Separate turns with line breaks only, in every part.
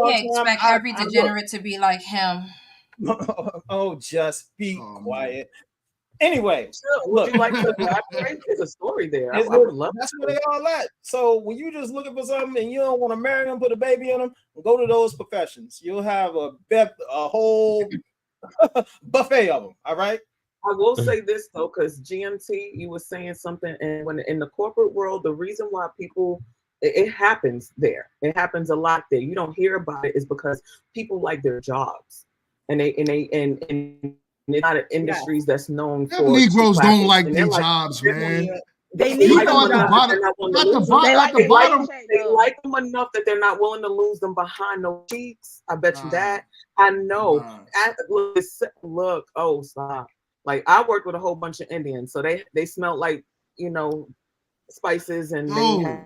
all
can't
the time.
expect every degenerate to be like him.
Oh, just be quiet. Anyway,
would you like to elaborate? There's a story there. I would love
that's where they all at. So when you just looking for something and you don't want to marry them, put a baby in them, go to those professions. You'll have a whole buffet of them. All right.
I will say this though, because GMT, you were saying something, and when in the corporate world, the reason why people it happens there, it happens a lot there. You don't hear about it is because people like their jobs, and it's not industries that's known for.
Negroes don't like their jobs, man.
They
need them at the bottom.
They like them enough that they're not willing to lose them behind no cheeks. I bet you that. I know. Look, oh, stop. Like I worked with a whole bunch of Indians, so they smelled like, you know, spices and they had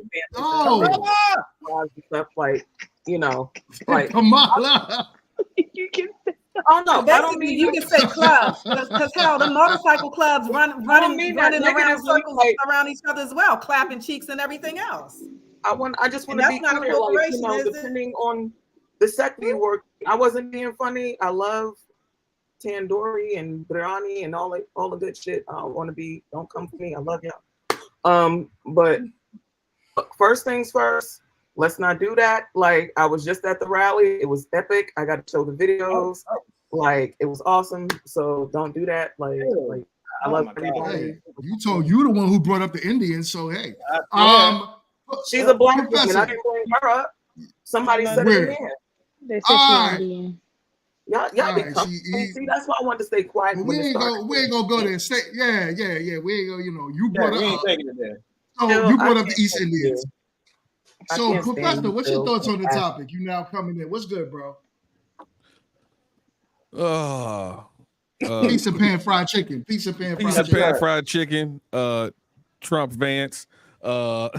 stuff like, you know, like
Kamala.
You can say,
oh no, I don't mean
you can say clubs because how the motorcycle clubs running around circles around each other as well, clapping cheeks and everything else.
I just want to be clear, like, you know, depending on the sector you work. I wasn't being funny. I love tandoori and biryani and all the good shit. I don't want to be. Don't come for me. I love y'all. But first things first. Let's not do that. Like I was just at the rally. It was epic. I got to show the videos. Like it was awesome. So don't do that. Like I love everybody.
Hey, you the one who brought up the Indians. So hey,
she's a black woman. I didn't bring her up. Somebody said it in
they said she's Indian.
Y'all see, that's why I wanted to stay quiet.
We ain't gonna go there and say, yeah. We ain't gonna, you know, you brought up.
So
you brought up the East Indians. So, Professor, what's your thoughts on the topic? You now coming in. What's good, bro? Piece of pan fried chicken. Piece of pan
fried chicken. Trump Vance. So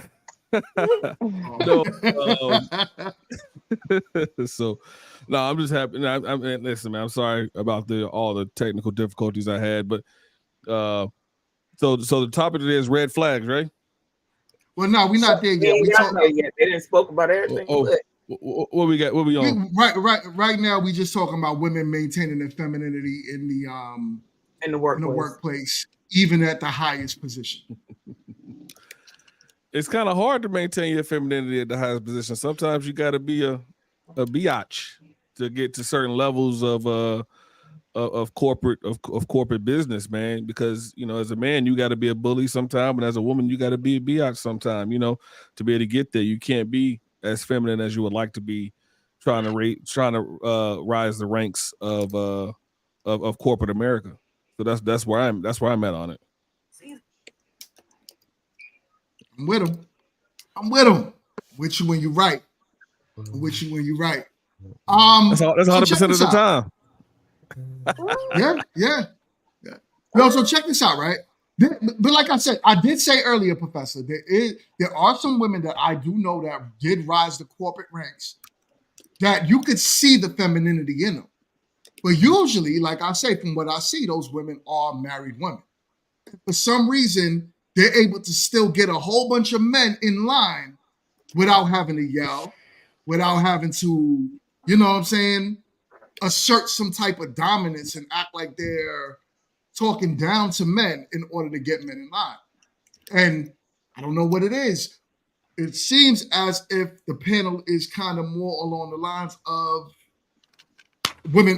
no, I'm just happy. Listen, man, I'm sorry about all the technical difficulties I had, but so the topic today is red flags, right?
Well, no, we're not there yet.
They didn't spoke about everything.
What we got? What we on?
Right now, we just talking about women maintaining their femininity in the workplace, even at the highest position.
It's kind of hard to maintain your femininity at the highest position. Sometimes you got to be a biatch to get to certain levels of corporate business, man. Because, you know, as a man, you got to be a bully sometime, and as a woman, you got to be a biatch sometime. You know, to be able to get there, you can't be as feminine as you would like to be, trying to rise the ranks of corporate America. So that's where I'm at on it.
I'm with him. With you when you're right. With you when you're right.
That's 100% of the time.
Yeah. No, so check this out, right? But like I said, I did say earlier, Professor, there are some women that I do know that did rise the corporate ranks that you could see the femininity in them. But usually, like I say, from what I see, those women are married women. For some reason, they're able to still get a whole bunch of men in line without having to yell, without having to, you know what I'm saying, assert some type of dominance and act like they're talking down to men in order to get men in line. And I don't know what it is. It seems as if the panel is kind of more along the lines of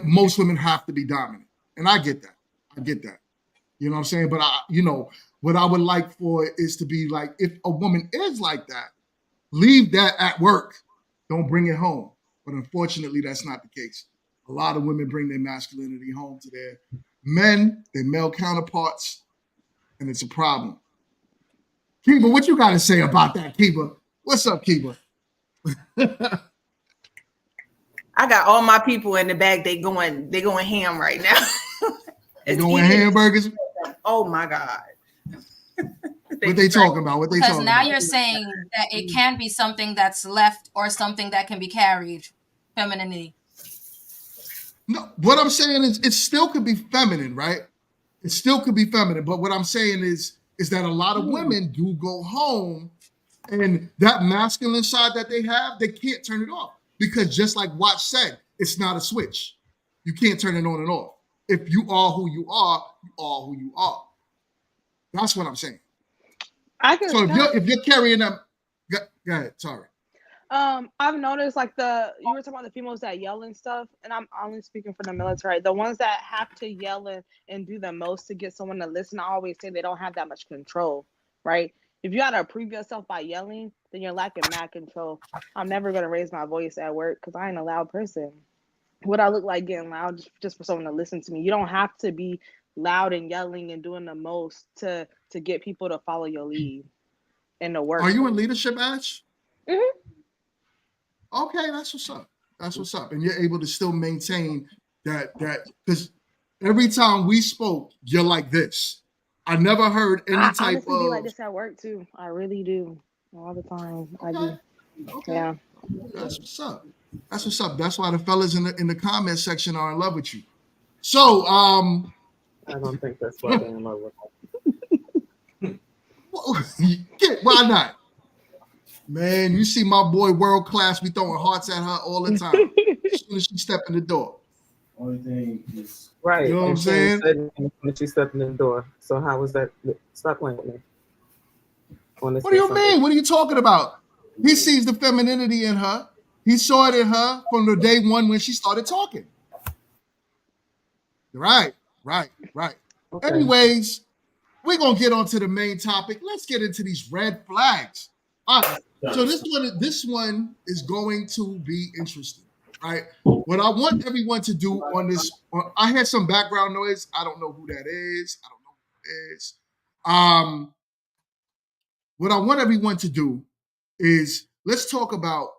most women have to be dominant. And I get that. You know what I'm saying? But what I would like for is to be like, if a woman is like that, leave that at work. Don't bring it home. But unfortunately, that's not the case. A lot of women bring their masculinity home to their men, their male counterparts, and it's a problem. Kiba, what you got to say about that, Kiba? What's up, Kiba?
I got all my people in the back. They going ham right now.
They going hamburgers?
Oh my God.
What they talking about?
Because now you're saying that it can be something that's left or something that can be carried, femininity.
No, what I'm saying is it still could be feminine, right? It still could be feminine. But what I'm saying is that a lot of women do go home and that masculine side that they have, they can't turn it off. because just like Watch said, it's not a switch. You can't turn it on and off. If you are who you are, you are who you are. That's what I'm saying. So if you're carrying them, go ahead. Sorry.
I've noticed like you were talking about the females that yell and stuff, and I'm only speaking for the military. The ones that have to yell and do the most to get someone to listen, I always say they don't have that much control, right? If you gotta prove yourself by yelling, then you're lacking mad control. I'm never gonna raise my voice at work because I ain't a loud person. What I look like getting loud just for someone to listen to me. You don't have to be loud and yelling and doing the most to get people to follow your lead in the work.
Are you in leadership, Ash?
Mm-hmm.
Okay, that's what's up. That's what's up. And you're able to still maintain that because every time we spoke, you're like this. I never heard any
I
type
honestly
of
be like this at work too. I really do. All the time.
Okay.
I do.
Okay.
Yeah.
That's what's up. That's what's up. That's why the fellas in the comment section are in love with you. So
I don't think that's why they're in love with me.
Why not? Man, you see my boy World Class be throwing hearts at her all the time. As soon as she step in the door.
Only thing is
right.
You know what I'm saying?
When she stepped in the door. So how was that? Stop playing with me.
What do you mean? What are you talking about? He sees the femininity in her. He saw it in her from the day one when she started talking. Right. Okay. Anyways, we're gonna get on to the main topic. Let's get into these red flags. All right. So this one is going to be interesting, right? What I want everyone to do on this, I heard some background noise. I don't know who that is. What I want everyone to do is let's talk about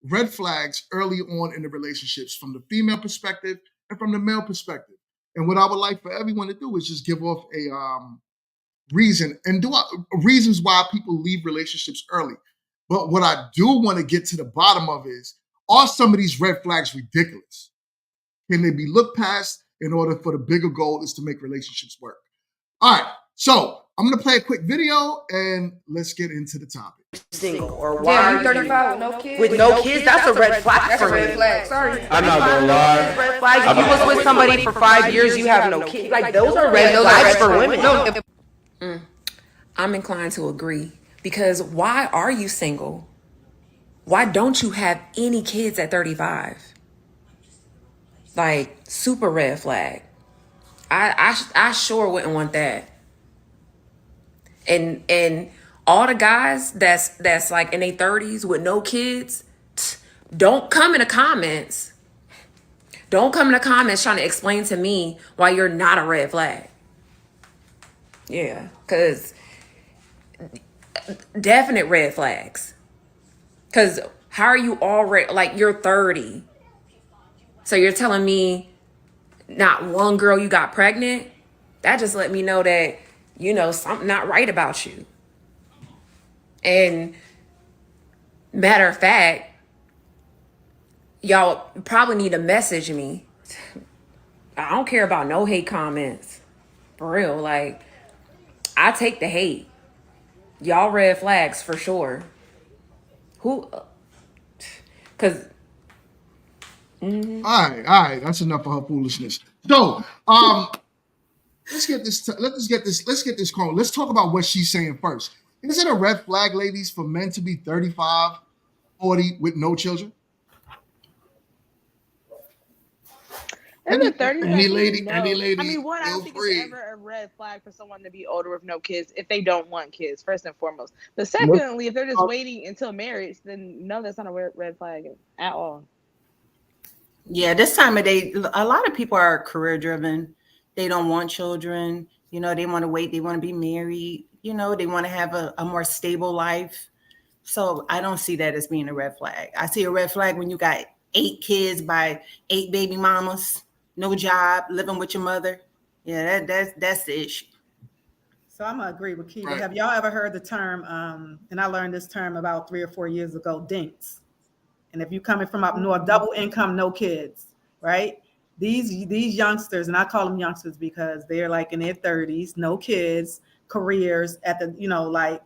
red flags early on in the relationships from the female perspective and from the male perspective. And what I would like for everyone to do is just give off a reason and reasons why people leave relationships early. But what I do want to get to the bottom of is, are some of these red flags ridiculous? Can they be looked past in order for the bigger goal is to make relationships work? All right, so I'm going to play a quick video and let's get into the topic.
Single or why are you 35 with no kids? With no kids, that's a red flag for me. That's a red flag. Sorry. I'm not gonna lie. Red flags. If you was with somebody for 5 years, you have no kids. Like those are red flags for women. No.
I'm inclined to agree because why are you single? Why don't you have any kids at 35? Like super red flag. I sure wouldn't want that. And all the guys that's like in their 30s with no kids, don't come in the comments. Don't come in the comments trying to explain to me why you're not a red flag. Yeah, because definite red flags. Because how are you already, like you're 30. So you're telling me not one girl you got pregnant? That just let me know that, you know, something not right about you. And matter of fact, y'all probably need to message me. I don't care about no hate comments. For real, like, I take the hate. Y'all red flags for sure. Who? Because...
Mm-hmm. All right. That's enough of her foolishness. So, let's get this call. Let's talk about what she's saying first. Is it a red flag, ladies, for men to be 35, 40 with no children?
Any lady?
I mean,
one, I don't think it's ever a red flag for someone to be older with no kids if they don't want kids, first and foremost. But secondly, if they're just waiting until marriage, then no, that's not a red flag at all.
Yeah, this time of day, a lot of people are career driven. They don't want children. You know, they want to wait. They want to be married. You know, they want to have a more stable life. So I don't see that as being a red flag. I see a red flag when you got 8 kids by 8 baby mamas, no job, living with your mother. Yeah, that's the issue.
So I'm gonna agree with Kiva. Right. Have y'all ever heard the term? And I learned this term about 3 or 4 years ago. Dinks. And if you're coming from up north, double income, no kids, right? These youngsters, and I call them youngsters because they're like in their 30s, no kids, careers at the, like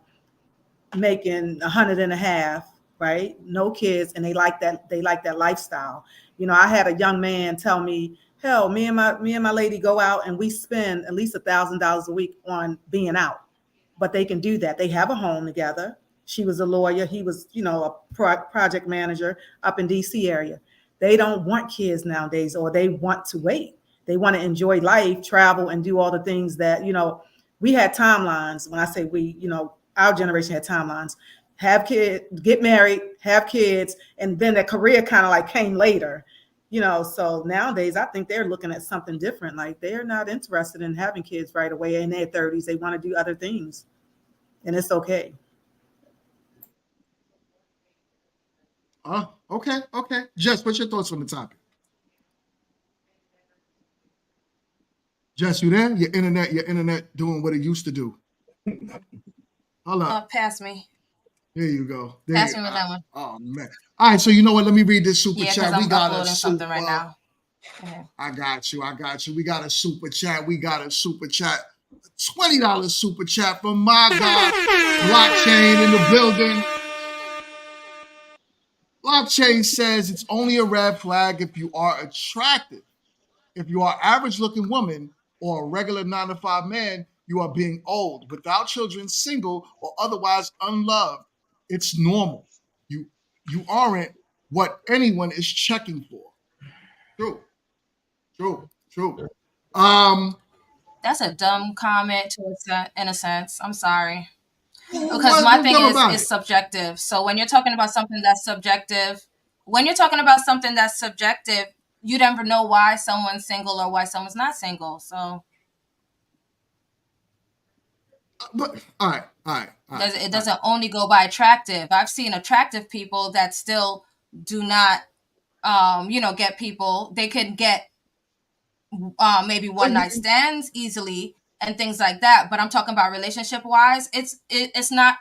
making $100,500 right? No kids, and they like that lifestyle. You know, I had a young man tell me, hell, me and my lady go out and we spend at least $1,000 a week on being out. But they can do that. They have a home together. She was a lawyer. He was, you know, a project manager up in DC area. They don't want kids nowadays, or they want to wait. They want to enjoy life, travel, and do all the things that, you know, we had timelines. When I say we, you know, our generation had timelines. Have kids, get married, have kids, and then the career kind of like came later. You know, so nowadays I think they're looking at something different. Like they're not interested in having kids right away in their 30s. They want to do other things, and it's okay.
Okay. Jess, what's your thoughts on the topic? Jess, you there? Your internet doing what it used to do. Hold up.
Pass me.
There you go.
Pass me with that one.
Oh man. All right, so you know what? Let me read this super chat.
We got a something right now.
I got you. We got a super chat. $20 super chat from my God. Blockchain in the building. Blockchain says it's only a red flag if you are attractive. If you are average looking woman or a regular 9-to-5 man, you are being old, without children, single, or otherwise unloved. It's normal. You aren't what anyone is checking for. True.
That's a dumb comment in a sense. I'm sorry. Because my thing is subjective. So when you're talking about something that's subjective, you never know why someone's single or why someone's not single. So
but all right.
It doesn't only go by attractive. I've seen attractive people that still do not get people. They could get maybe one night stands easily and things like that. But I'm talking about relationship wise, it's not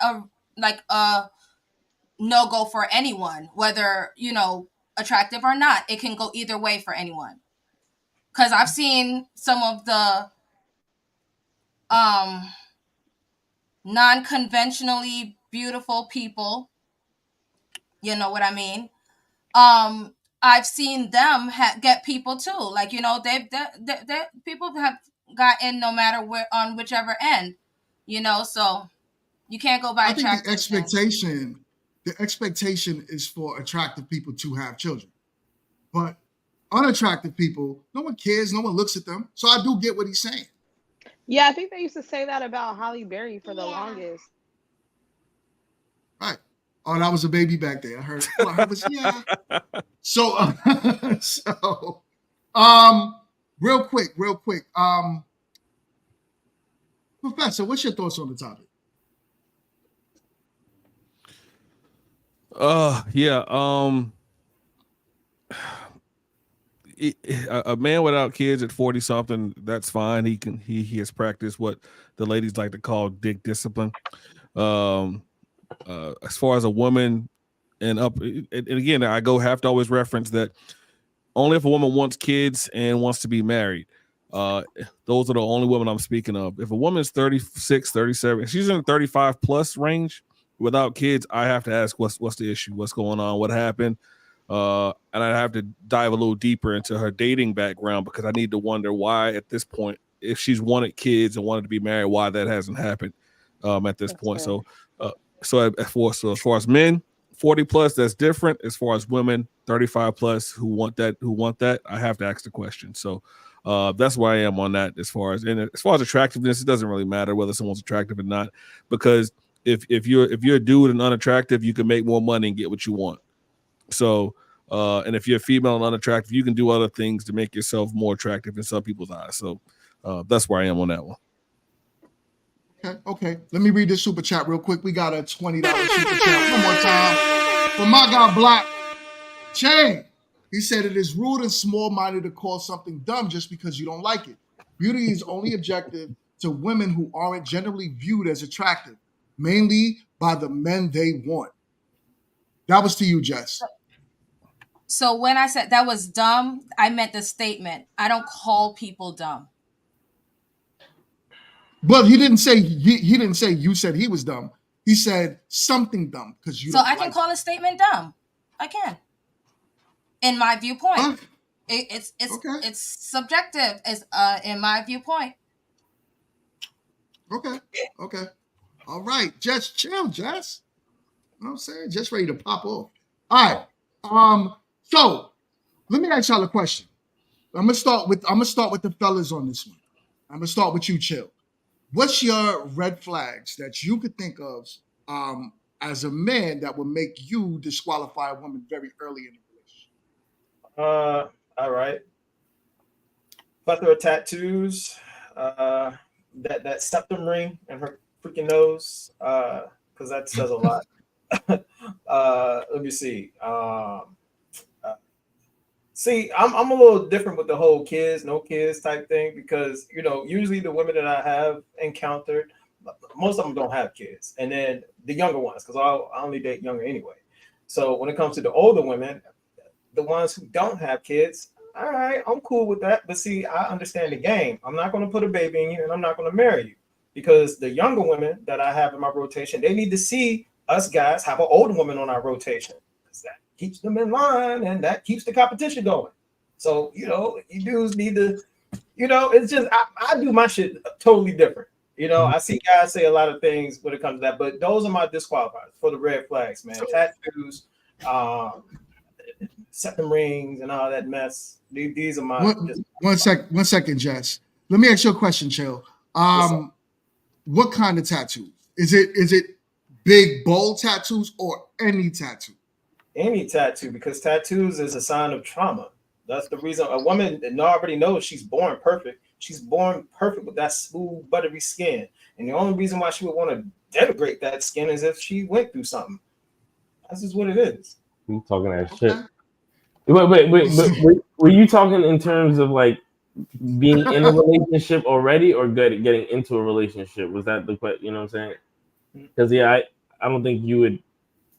a no go for anyone, whether, you know, attractive or not. It can go either way for anyone. Because I've seen some of the non-conventionally beautiful people, you know what I mean? I've seen them get people too. Like, you know, they people have gotten no matter where, on whichever end, you know, so you can't go by attractive.
The expectation is for attractive people to have children. But unattractive people, no one cares, no one looks at them. So I do get what he's saying.
Yeah, I think they used to say that about Halle Berry for the longest.
Right. Oh, that was a baby back there. I heard. Yeah. So, real quick. Professor, what's your thoughts on the topic?
A man without kids at 40 something, that's fine. He has practiced what the ladies like to call dick discipline. As far as a woman and up, and again, I have to always reference that only if a woman wants kids and wants to be married. Those are the only women I'm speaking of. If a woman's 36, 37, she's in the 35 plus range without kids, I have to ask what's the issue, what's going on, what happened. And I have to dive a little deeper into her dating background, because I need to wonder why at this point, if she's wanted kids and wanted to be married, why that hasn't happened at this point. Fair. So as far as men, 40 plus, that's different. As far as women, 35 plus who want that, I have to ask the question. So that's where I am on that. As far as attractiveness, it doesn't really matter whether someone's attractive or not, because if you're a dude and unattractive, you can make more money and get what you want. So, and if you're female and unattractive, you can do other things to make yourself more attractive in some people's eyes. So that's where I am on that one.
Okay. Let me read this super chat real quick. We got a $20 super chat one more time from my guy Blockchain. He said it is rude and small-minded to call something dumb just because you don't like it. Beauty is only objective to women who aren't generally viewed as attractive, mainly by the men they want. That was to you, Jess.
So when I said that was dumb, I meant the statement. I don't call people dumb.
But he didn't say you said he was dumb. He said something dumb because you.
So I can call a statement dumb. I can. In my viewpoint,
huh?
It's subjective. It's in my viewpoint.
Okay. All right, just chill, Jess. You know what I'm saying? Just ready to pop off. All right. So let me ask y'all a question. I'm gonna start with the fellas on this one. I'm gonna start with you, Chill. What's your red flags that you could think of as a man that would make you disqualify a woman very early in the
relationship? All right. Plethora of tattoos. That septum ring in her freaking nose. Because that says a lot. Let me see. See, I'm a little different with the whole no kids type thing because, usually the women that I have encountered, most of them don't have kids. And then the younger ones, because I only date younger anyway. So when it comes to the older women, the ones who don't have kids, all right, I'm cool with that. But see, I understand the game. I'm not going to put a baby in you and I'm not going to marry you because the younger women that I have in my rotation, they need to see us guys have an older woman on our rotation. That keeps them in line and that keeps the competition going. So, you dudes need to, it's just, I do my shit totally different. I see guys say a lot of things when it comes to that, but those are my disqualifiers for the red flags, man. Tattoos, septum rings and all that mess. These are my
one second, Jess. Let me ask you a question, Chill. What kind of tattoos? Is it big bold tattoos or any tattoo?
Any tattoo, because tattoos is a sign of trauma. That's the reason a woman already knows she's born perfect. She's born perfect with that smooth, buttery skin. And the only reason why she would want to denigrate that skin is if she went through something. That's just what it is.
You talking that shit. Wait. Were you talking in terms of like being in a relationship already or getting into a relationship? Was that the question? You know what I'm saying? Because I don't think you would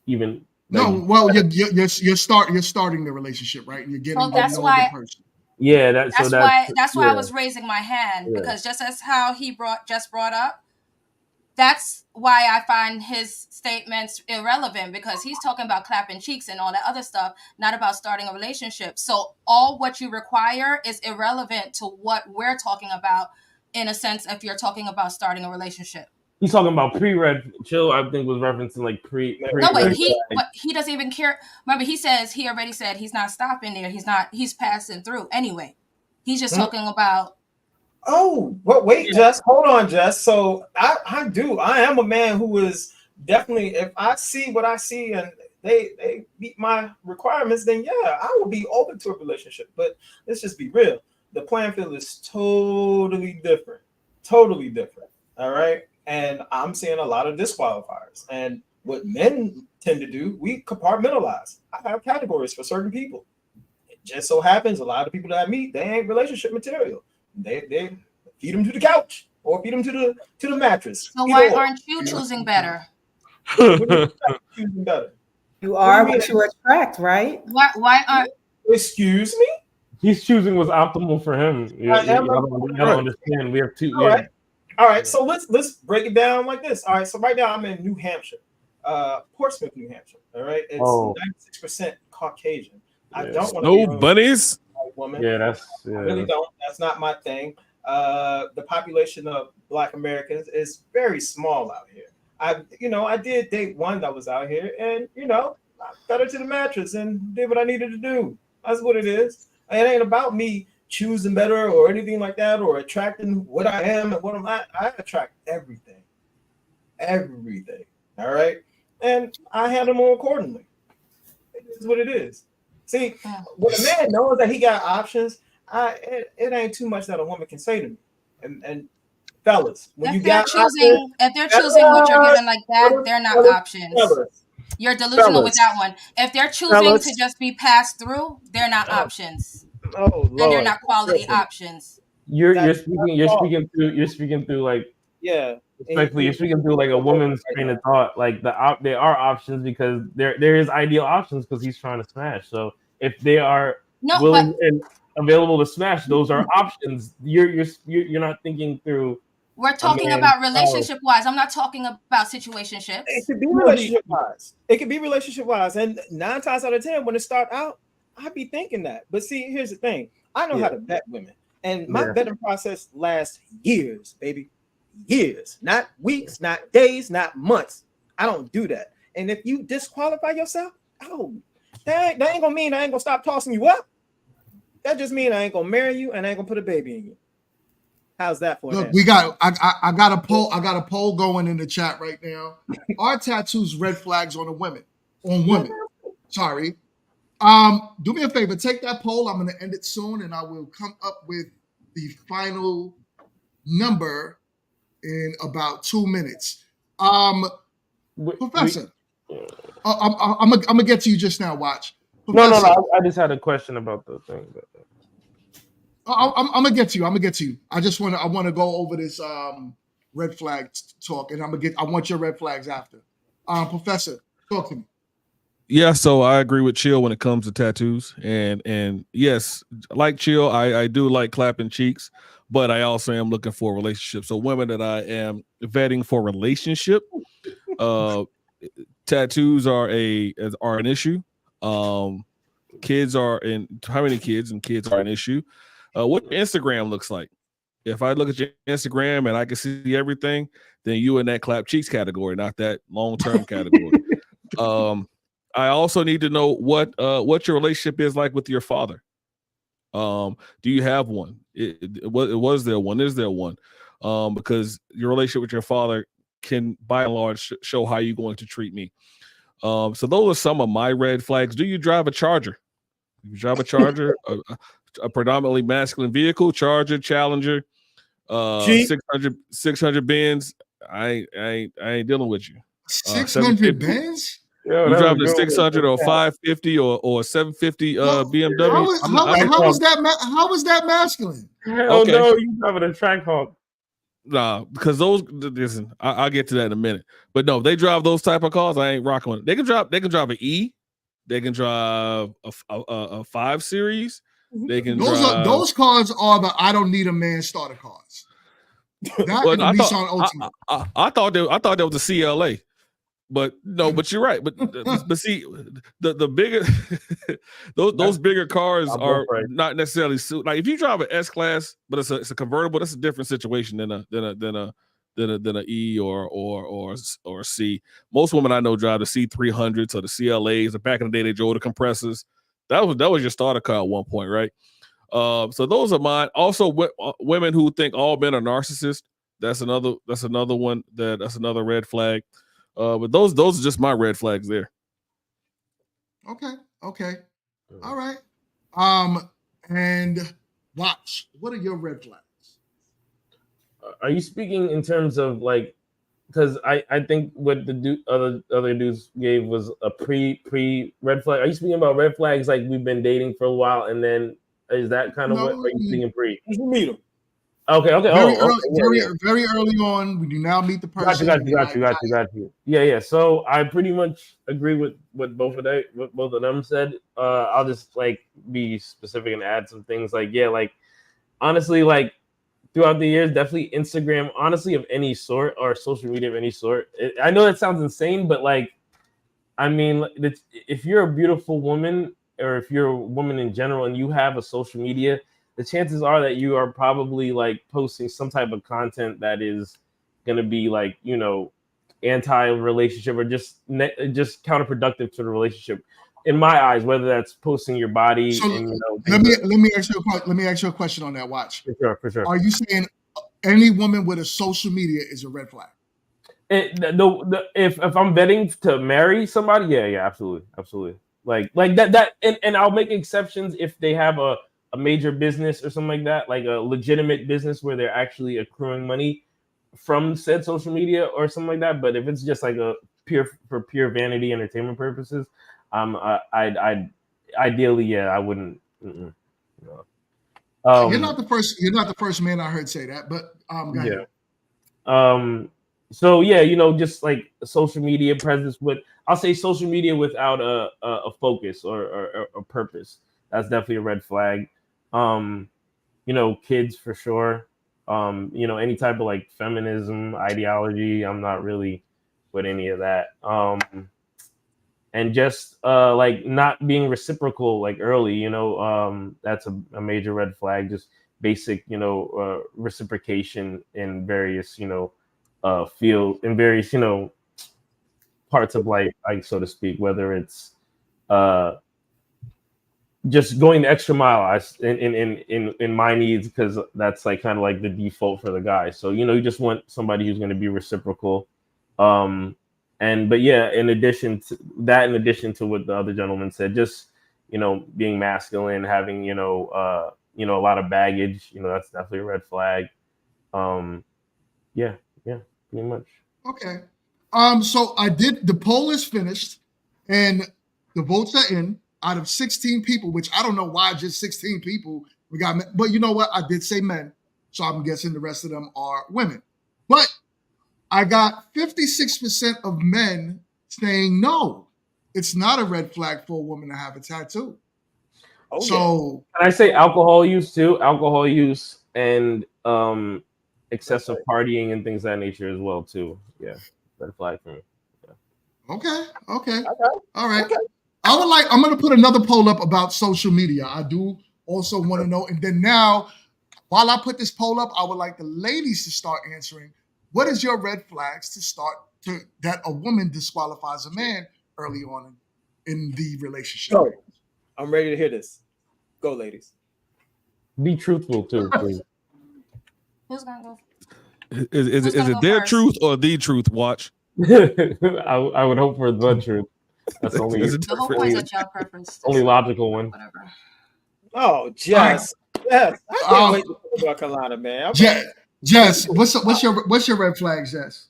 even.
No, well, you're starting the relationship, right? You're getting to know the person.
Yeah,
that's why I was raising my hand because just as how he brought up, that's why I find his statements irrelevant because he's talking about clapping cheeks and all that other stuff, not about starting a relationship. So all what you require is irrelevant to what we're talking about in a sense if you're talking about starting a relationship.
He's talking about pre-red. Chill, I think, was referencing like pre.
No, but he doesn't even care. Remember, he already said he's not stopping there. He's passing through anyway. He's just talking about.
Oh, well, wait, Jess. Hold on, Jess. So I am a man who is definitely, if I see what I see and they meet my requirements, then yeah, I will be open to a relationship. But let's just be real. The playing field is totally different. Totally different. All right. And I'm seeing a lot of disqualifiers. And what men tend to do, we compartmentalize. I have categories for certain people. It just so happens a lot of people that I meet, they ain't relationship material. They feed them to the couch or feed them to the mattress.
So why aren't you choosing better?
Choosing better.
You are what you attract, right?
Why aren't?
Excuse me.
He's choosing what's optimal for him. I don't understand. We have two.
All right, so let's break it down like this. All right, so right now I'm in New Hampshire, Portsmouth, New Hampshire. All right, it's 96% Caucasian. I don't want to be
bunnies.
White woman.
I
really don't. That's not my thing. The population of Black Americans is very small out here. I did date one that was out here, and I got her to the mattress and did what I needed to do. That's what it is. It ain't about me choosing better or anything like that or attracting what I am and what I'm not. I attract everything. All right. And I handle them accordingly. It is what it is. See, when a man knows that he got options, it ain't too much that a woman can say to me. And fellas, when if they're choosing
what you're giving like that, they're not options. You're delusional with that one. If they're choosing to just be passed through, they're not options.
Oh, Lord.
And they're not quality options.
You're speaking through like respectfully, you're speaking through like a woman's train of thought. Like there are options because there is ideal options because he's trying to smash. So if they are willing and available to smash, those are options. You're not thinking through
We're talking about relationship wise. I'm not talking about situationships.
It could be relationship wise. It could be relationship wise. And 9 times out of 10, when it start out, I'd be thinking that. But see, here's the thing. I know how to vet women. And my vetting process lasts years, baby. Years. Not weeks, not days, not months. I don't do that. And if you disqualify yourself, that ain't gonna mean I ain't gonna stop tossing you up. That just means I ain't gonna marry you and I ain't gonna put a baby in you. How's that for?
Look, we got I got a poll. I got a poll going in the chat right now. Are tattoos red flags on women? Sorry. Do me a favor. Take that poll. I'm going to end it soon, and I will come up with the final number in about 2 minutes. Professor, I'm gonna get to you just now. Watch. Professor,
No. I just had a question about the thing.
I'm gonna get to you. I want to go over this red flag talk, and I want your red flags after. Professor, talk to me.
Yeah, so I agree with Chill when it comes to tattoos, and yes, like Chill, I do like clapping cheeks, but I also am looking for a relationship. So women that I am vetting for relationship, tattoos are an issue. Kids are how many kids and kids are an issue. What your Instagram looks like. If I look at your Instagram and I can see everything, then you in that clap cheeks category, not that long-term category. I also need to know what your relationship is like with your father. Do you have one? Was there one? Is there one? Because your relationship with your father can, by and large, show how you're going to treat me. So those are some of my red flags. Do you drive a Charger? You drive a Charger, a predominantly masculine vehicle, Charger, Challenger, 600 Benz. I ain't dealing with you.
600 Benz?
You driving a 600 or a 550 or a 750 BMW?
How is that masculine?
Hell no, you driving a Trackhawk.
Nah, because those. Listen, I'll get to that in a minute. But no, they drive those type of cars. I ain't rocking with it. They can drive an E. They can drive a 5 Series. They can
those cars are the I don't need a man starter cars. That Nissan Ultimate.
I thought that was a CLA. But no, but you're right. But see, the bigger those bigger cars are not necessarily like if you drive an S class, but it's a convertible. That's a different situation than a E or a C. Most women I know drive the C300s or the CLAs. Or back in the day, they drove the compressors. That was your starter car at one point, right? So those are mine. Also, women who think all men are narcissists. That's another one. That's another red flag. But those are just my red flags there.
Okay. All right. And watch. What are your red flags?
Are you speaking in terms of like, because I think what the other dudes gave was a pre red flag. Are you speaking about red flags like we've been dating for a while, and then is that kind of what are you speaking pre?
You meet them.
Okay.
Very early on, when you now meet the person.
Got you. Yeah. So I pretty much agree with what both of them said. I'll just like be specific and add some things. Like honestly, like throughout the years, definitely Instagram, honestly, of any sort or social media of any sort. I know that sounds insane, but like, I mean, if you're a beautiful woman or if you're a woman in general and you have a social media, the chances are that you are probably like posting some type of content that is going to be like, anti-relationship or just counterproductive to the relationship. In my eyes, whether that's posting your body.
So
and,
let me ask you a question on that. Watch.
For sure.
Are you saying any woman with a social media is a red flag?
If I'm vetting to marry somebody, yeah, absolutely. Like that, and I'll make exceptions if they have a major business or something like that, like a legitimate business where they're actually accruing money from said social media or something like that. But if it's just like for pure vanity entertainment purposes, I'd ideally, I wouldn't.
You're not the first man I heard say that, but go ahead.
So yeah, just like social media presence I'll say social media without a focus or a purpose. That's definitely a red flag. Kids for sure. You know, any type of like feminism ideology, I'm not really with any of that. And just like not being reciprocal like early, you know, that's a major red flag. Just basic, you know, reciprocation in various, you know, field in various, you know, parts of life, like so to speak, whether it's just going the extra mile in my needs, because that's like kind of like the default for the guy. So, you know, you just want somebody who's going to be reciprocal. But yeah, in addition to what the other gentleman said, just, you know, being masculine, having, you know, a lot of baggage, you know, that's definitely a red flag. Yeah, pretty much.
Okay. So the poll is finished and the votes are in. Out of 16 people, which I don't know why just 16 people we got, but you know what? I did say men, so I'm guessing the rest of them are women. But I got 56% of men saying no, it's not a red flag for a woman to have a tattoo.
Oh, so can I say alcohol use too? Alcohol use and excessive partying and things of that nature as well too. Yeah, red flag for me. Yeah.
Okay. All right. Okay. I'm going to put another poll up about social media. I do also want to know. And then now, while I put this poll up, I would like the ladies to start answering. What is your red flags that a woman disqualifies a man early on in the relationship?
Go. I'm ready to hear this. Go, ladies.
Be truthful too, please.
Who's going to go?
Is it their first? Truth or the truth, Watch?
I would hope for the truth. That's only
the whole point that y'all preference.
Only logical one.
Whatever.
Oh, Jess. Yes. I can't wait to talk about Kalana, man.
Jess, what's your red flags, Jess?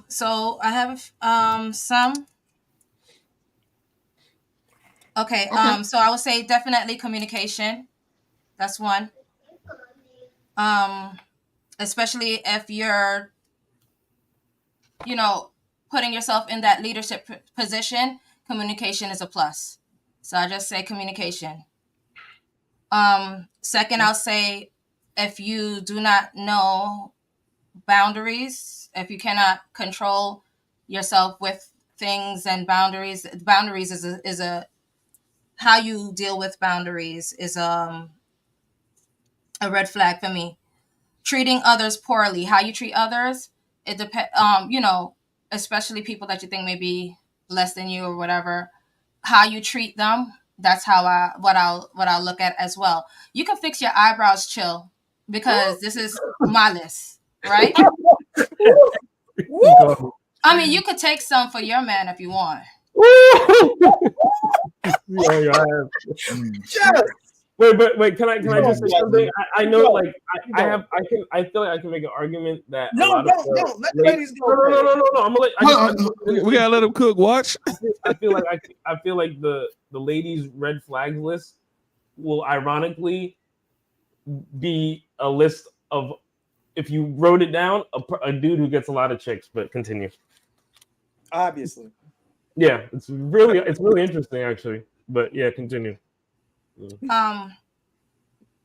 So I have some. Okay. So I would say definitely communication. That's one. Especially if you're, you know, putting yourself in that leadership position, communication is a plus. So I just say communication. Second, I'll say if you do not know boundaries, if you cannot control yourself with things and boundaries is a how you deal with boundaries is a red flag for me. Treating others poorly, how you treat others, it depends. You know, especially people that you think may be less than you or whatever, how you treat them. That's how I'll look at as well. You can fix your eyebrows, chill, because this is my list, right? I mean, you could take some for your man if you want.
Wait, can I just say something? I know, like, I feel like I can make an argument that
no, let the ladies go.
No. I'm gonna
we gotta let them cook. Watch.
I feel like the ladies' red flags list will ironically be a list of, if you wrote it down, a dude who gets a lot of chicks. But continue.
Obviously.
Yeah, it's really interesting actually. But yeah, continue.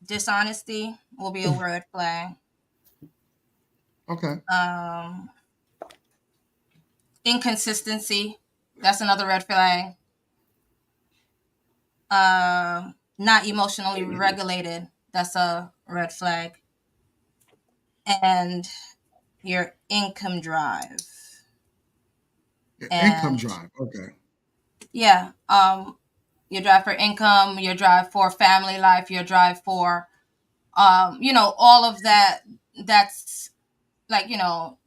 Dishonesty will be a red flag.
Okay.
Inconsistency, that's another red flag. Not emotionally regulated, that's a red flag. And your income drive.
Income drive, okay.
Yeah. Your drive for income, your drive for family life, your drive for, you know, all of that. That's like, you know,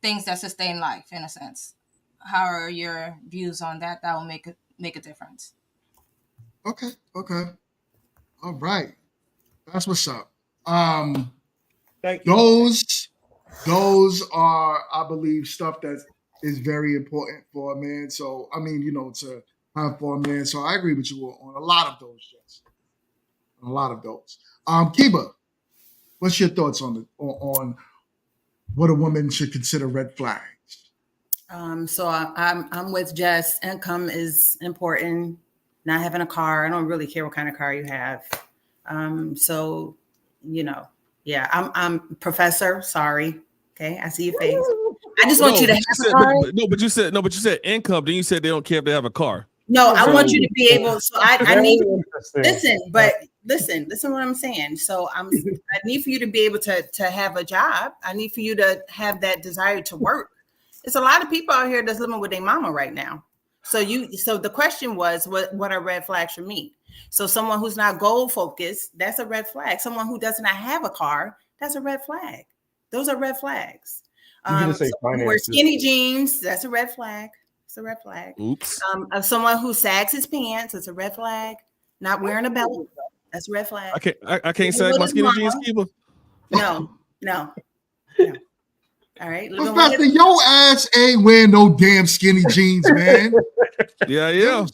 things that sustain life in a sense. How are your views on that? That will make a difference.
Okay. All right. That's what's up.
Thank you.
Those are, I believe, stuff that is very important for a man. So, I mean, you know, to have for a man. So I agree with you on a lot of those, Jess. A lot of those. Kiba, what's your thoughts on what a woman should consider red flags?
So I'm with Jess. Income is important. Not having a car. I don't really care what kind of car you have. So, you know, Yeah, I'm Professor. Sorry. Okay, I see your face. I just want you to have a car.
But you said income. Then you said they don't care if they have a car.
No, I want you to be able. So I need. Listen what I'm saying. So I need for you to be able to have a job. I need for you to have that desire to work. There's a lot of people out here that's living with their mama right now. So the question was, what are red flags for me? So someone who's not goal focused, that's a red flag. Someone who does not have a car, that's a red flag. Those are red flags. Wear skinny jeans, that's a red flag. It's a red flag.
Oops.
Of someone who sags his pants, it's a red flag. Not wearing a belt, that's a red flag.
I can't sag my skinny jeans, Kiva.
No. All right.
Professor, your ass ain't wearing no damn skinny jeans, man.
Yeah.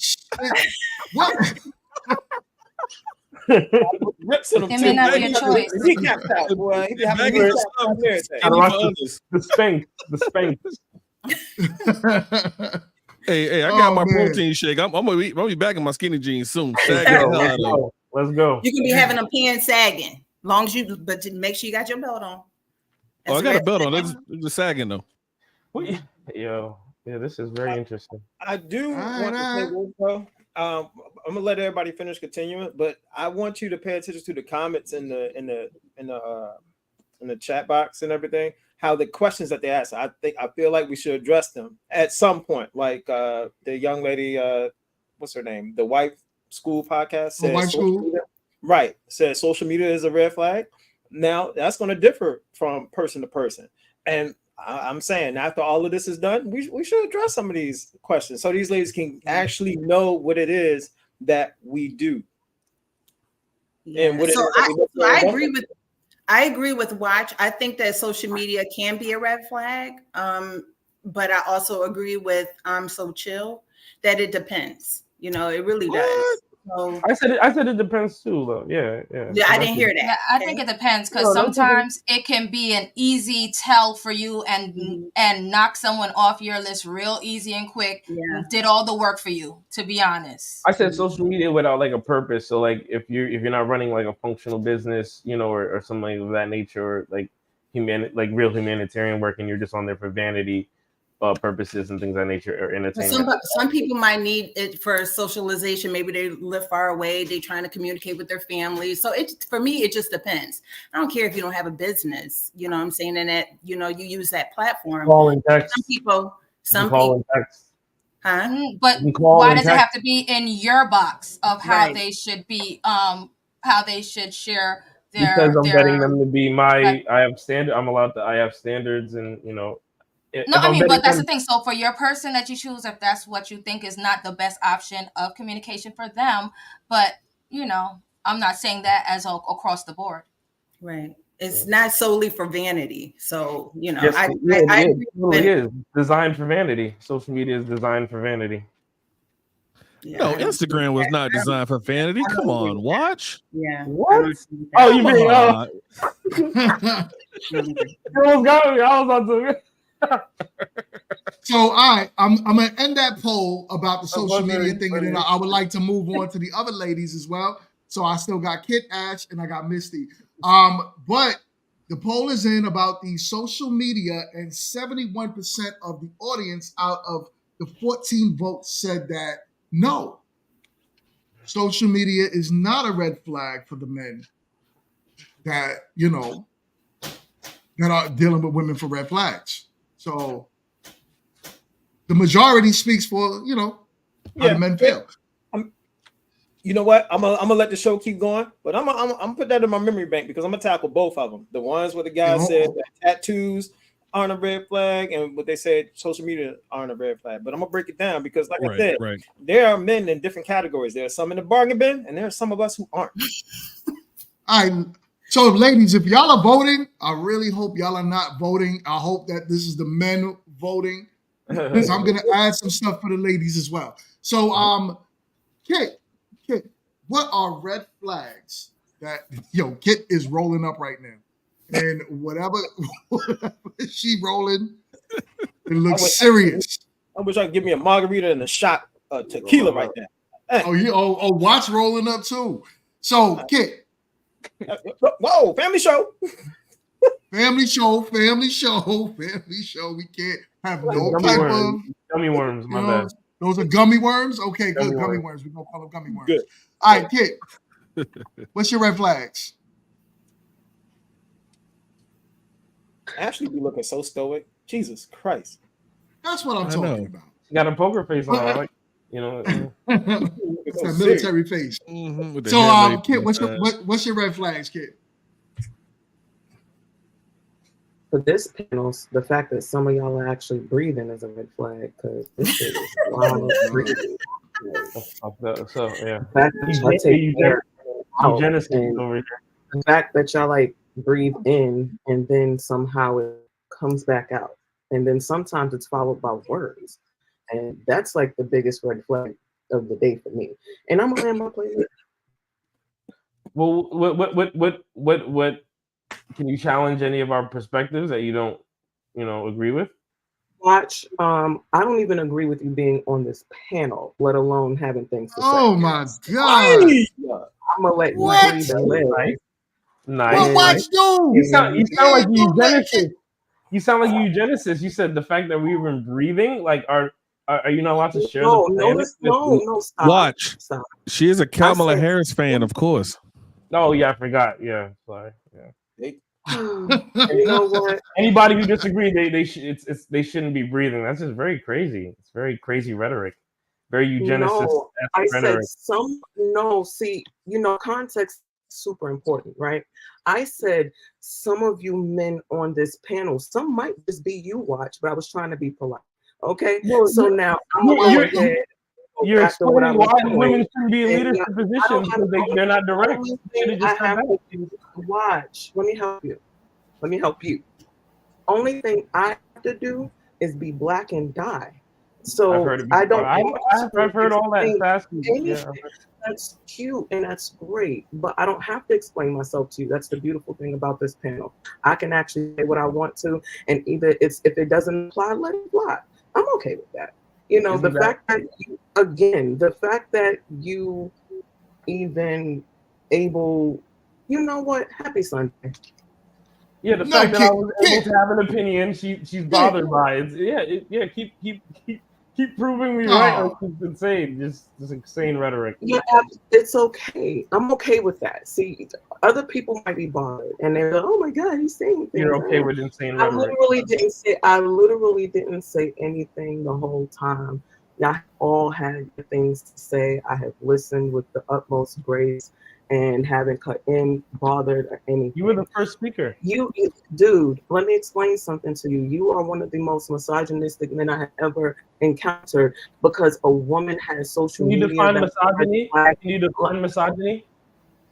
What?
Rips in them
It may not be a choice.
He capped out, boy.
The spank.
Hey, I got my protein shake. I'm gonna be back in my skinny jeans soon.
Let's go.
You can be having them pants sagging, long as you, but make sure you got your belt on.
I got a belt on. It's just sagging though.
This is very interesting.
I do want to say one though. I'm gonna let everybody finish continuing, but I want you to pay attention to the comments in the chat box and everything. How the questions that they ask, I feel like we should address them at some point. Like the young lady, what's her name? The White School podcast said, said social media is a red flag. Now that's going to differ from person to person, and I'm saying after all of this is done, we should address some of these questions so these ladies can actually know what it is that we do.
Yeah. And I agree with Watch. I think that social media can be a red flag, but I also agree with I'm So Chill that it depends. It really does. So,
I said it depends too, though. Yeah.
I didn't hear that.
Yeah, I think it depends because sometimes it can be an easy tell for you and knock someone off your list real easy and quick. Yeah. Did all the work for you, to be honest.
I said social media without like a purpose. So like if you're not running like a functional business, or something of that nature, or like real humanitarian work, and you're just on there for vanity purposes and things of that nature, or entertainment.
Some people might need it for socialization. Maybe they live far away. They're trying to communicate with their families. So for me, it just depends. I don't care if you don't have a business, what I'm saying, and that, you use that platform.
Call and text.
Some people.
Huh? But why does it have to be in your box of how they should be, how they should share their...
Because I'm getting them to be I have standard. I'm allowed to, I have standards and,
No, I mean, but that's the thing. So for your person that you choose, if that's what you think is not the best option of communication for them, but I'm not saying that as across the board.
Right. It's not solely for vanity. So,
yes,
I
agree with it is designed for vanity. Social media is designed for vanity.
Yeah, no, Instagram was not designed for vanity. Come on, Watch.
Yeah.
What? Oh, you mean? You almost got me. I was on to.
So, all right, I'm gonna end that poll about the social media thing, and then I would like to move on to the other ladies as well. So I still got Kit, Ash, and I got Misty. But the poll is in about the social media, and 71% of the audience out of the 14 votes said that no, social media is not a red flag for the men that that are dealing with women for red flags. So the majority speaks for, how the men feel.
You know what? I'm gonna let the show keep going, but I'm gonna put that in my memory bank because I'm gonna tackle both of them. The ones where the guy said that tattoos aren't a red flag, and what they said social media aren't a red flag. But I'm gonna break it down because, like I said, there are men in different categories. There are some in the bargain bin, and there are some of us who aren't.
All right. So, ladies, if y'all are voting, I really hope y'all are not voting. I hope that this is the men voting, because I'm gonna add some stuff for the ladies as well. So, Kit, what are red flags that Kit is rolling up right now? And whatever she rolling, it looks serious.
I wish I could give me a margarita and a shot of tequila right now.
Hey. Watch rolling up too. So, Kit,
Whoa, family show.
Family show. We can't have no type of
gummy worms. My bad.
Those are gummy worms. Okay, good. Gummy worms. We're gonna call them gummy worms. Good. All right, Kit. What's your red flags?
Ashley be looking so stoic. Jesus Christ.
That's what I'm talking about.
She got a poker face on. Like,
it's a military face.
Mm-hmm,
so, Kit, what's your red flags, Kit?
For this panel, the fact that some of y'all are actually breathing is a red flag because this shit is wild breathing.
So yeah.
The fact that y'all take air out, and the fact that y'all like breathe in and then somehow it comes back out, and then sometimes it's followed by words, and that's like the biggest red flag of the day for me. And I'm gonna end my playlist.
Well, what? Can you challenge any of our perspectives that you don't, agree with?
Watch. I don't even agree with you being on this panel, let alone having things to say.
Oh my God!
I'm gonna let you breathe and live.
Nice.
What watch do?
You sound like you eugenicist. You sound like you eugenicist. You said the fact that we've been breathing, like, are you not allowed to share the planet?
No, stop.
Watch.
Stop.
She is a Kamala Harris fan, of course.
Oh yeah, I forgot. Yeah, sorry. Yeah.
You know what?
Anybody who disagrees, they shouldn't be breathing. That's just very crazy. It's very crazy rhetoric. Very eugenicist.
No, I
rhetoric.
said see, context is super important, right? I said some of you men on this panel, some might just be you, Watch, but I was trying to be polite. Okay,
well,
so now I'm gonna go ahead.
You're explaining why women shouldn't be in leadership positions because they're not direct.
Watch. Let me help you. Only thing I have to do is be black and die. So I've
heard all that.
That's cute and that's great, but I don't have to explain myself to you. That's the beautiful thing about this panel. I can actually say what I want to, and either if it doesn't apply, let it fly. I'm okay with that. The fact that you even able, happy Sunday.
Yeah, the fact that I was able to have an opinion, she's bothered by it. Keep proving me right. Like, it's insane, just insane rhetoric.
Yeah, it's okay. I'm okay with that. See, other people might be bothered, and they're like, "Oh my God, he's saying things."
You're okay with insane rhetoric.
I literally didn't say anything the whole time. Y'all all had things to say. I have listened with the utmost grace and haven't cut in, bothered, or anything.
You were the first speaker.
Dude, let me explain something to you. You are one of the most misogynistic men I have ever encountered because a woman has social media.
Can you define misogyny? Can you define misogyny?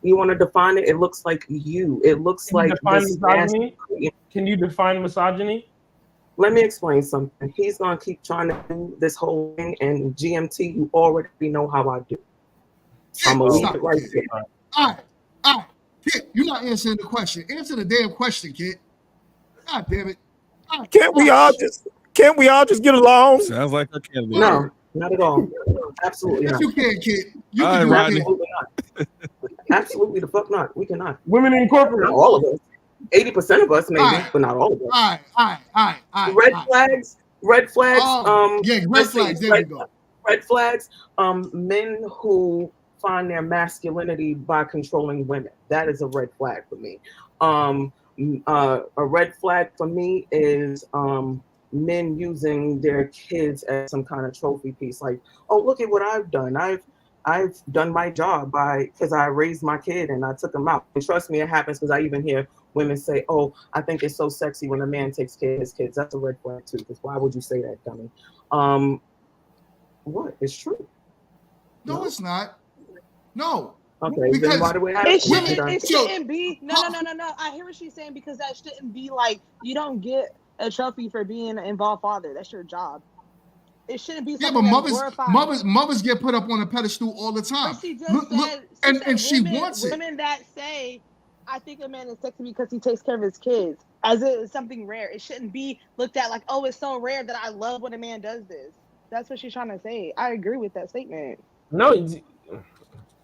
You want to define it? It looks like you. It looks like
misogyny. Can you define misogyny?
Let me explain something. He's gonna keep trying to do this whole thing, and GMT, you already know how I do. I'm gonna leave it right there.
All right. Kit, you're not answering the question. Answer the damn question, Kit. God damn it. Right.
Can't we all just get along?
Sounds like a candidate.
No, not at all. Absolutely not.
Yes, you can, Kit.
You can do
absolutely not. Absolutely the fuck not. We cannot.
Women in corporate.
Not all of us. 80% of us, maybe, but not all of us.
All right.
Red flags. Red flags.
Red flags. There we go.
Red flags. Men who find their masculinity by controlling women. That is a red flag for me. A red flag for me is men using their kids as some kind of trophy piece. Like, oh, look at what I've done. I've done my job because I raised my kid and I took him out. And trust me, it happens because I even hear women say, oh, I think it's so sexy when a man takes care of his kids. That's a red flag too, because why would you say that, dummy? What? It's true.
No, it's not. No.
Okay,
because
then why do we have
it shouldn't be. No. I hear what she's saying, because that shouldn't be like, you don't get a trophy for being an involved father. That's your job. It shouldn't be something
mothers get put up on a pedestal all the time.
But she just said,
she wants it.
Women that say, I think a man is sexy because he takes care of his kids, as it is something rare. It shouldn't be looked at like, oh, it's so rare that I love when a man does this. That's what she's trying to say. I agree with that statement.
No,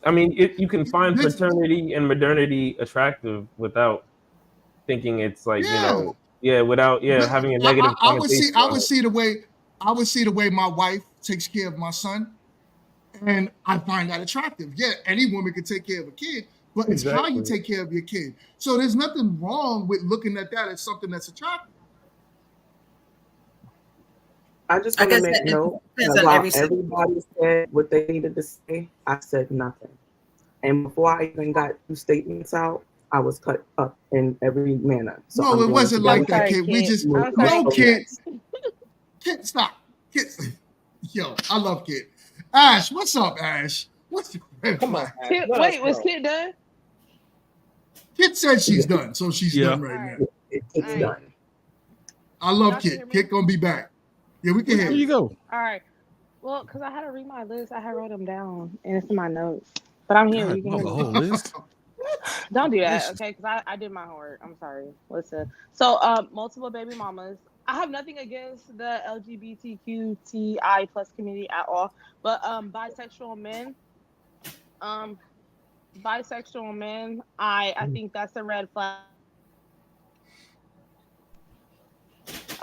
I mean, you can find paternity and maternity attractive without thinking it's like, without having a negative connotation.
I would see the way my wife takes care of my son, and I find that attractive. Yeah, any woman can take care of a kid, but it's how you take care of your kid. So there's nothing wrong with looking at that as something that's attractive.
I just want to make note that while everybody said what they needed to say, I said nothing. And before I even got 2 statements out, I was cut up in every manner. So
no, it wasn't like that, kid. We just Kid. Kid, stop. Kid, yo, I love Kid. Ash, what's up, Ash? What's the
Come on? Wait, was Kid done?
Kid said she's done, so she's done right now.
It's done.
I love Kid. Kid gonna be back. Yeah, we can hear you.
Here you go.
All right. Well, because I had to read my list, I had wrote them down, and it's in my notes. But I'm here. You can hear
the
me.
whole list.
Don't do that, okay? Because I did my homework. I'm sorry. Listen. So, multiple baby mamas. I have nothing against the LGBTQTI plus community at all, but bisexual men. I think that's a red flag.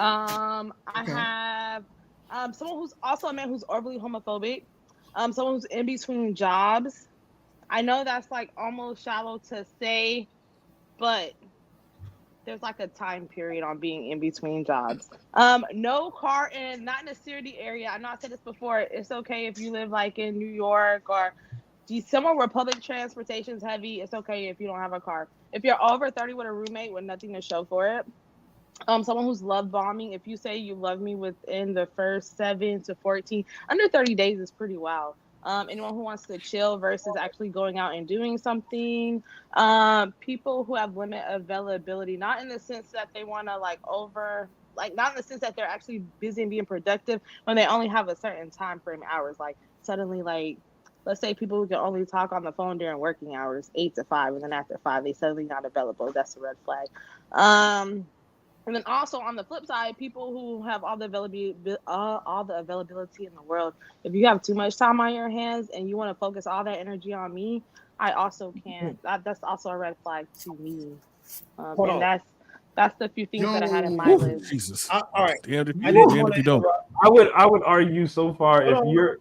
I have someone who's also a man who's overly homophobic. Someone who's in between jobs. I know that's like almost shallow to say, but there's like a time period on being in between jobs. No car not in a city area. I know I said this before. It's okay if you live like in New York or somewhere where public transportation is heavy. It's okay if you don't have a car. If you're over 30 with a roommate with nothing to show for it. Someone who's love bombing. If you say you love me within the first 7 to 14, under 30 days is pretty wild. Anyone who wants to chill versus actually going out and doing something. People who have limit availability, not in the sense that they want to not in the sense that they're actually busy and being productive when they only have a certain time frame hours. Like suddenly, like let's say people who can only talk on the phone during working hours, 8 to 5, and then after 5 they suddenly not available. That's a red flag. And then also on the flip side, people who have all the availability in the world. If you have too much time on your hands and you want to focus all that energy on me, I also can't. That's also a red flag to me. And that's the few things that I had in my list.
Jesus.
All right.
I would argue so far if you're.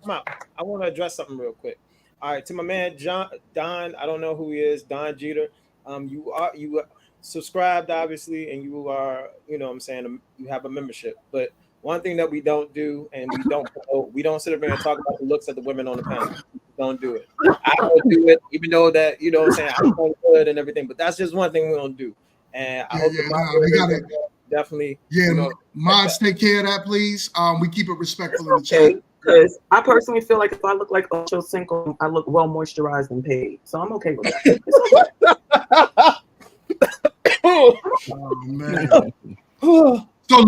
Come out. I want to address something real quick. All right, to my man Don. I don't know who he is. Don Jeter. You subscribed obviously, and you are, you know what I'm saying, you have a membership. But one thing that we don't do, and we don't sit over and talk about the looks of the women on the panel. Don't do it. I don't do it, even though that, you know what I'm saying, I'm good and everything. But that's just one thing we don't do. And I hope
we got it.
Definitely.
Yeah,
you know,
mods, take care of that, please. We keep it respectful in the chat.
Because I personally feel like if I look like Ocho Cinco, I look well moisturized and paid. So I'm okay with that.
Oh man. So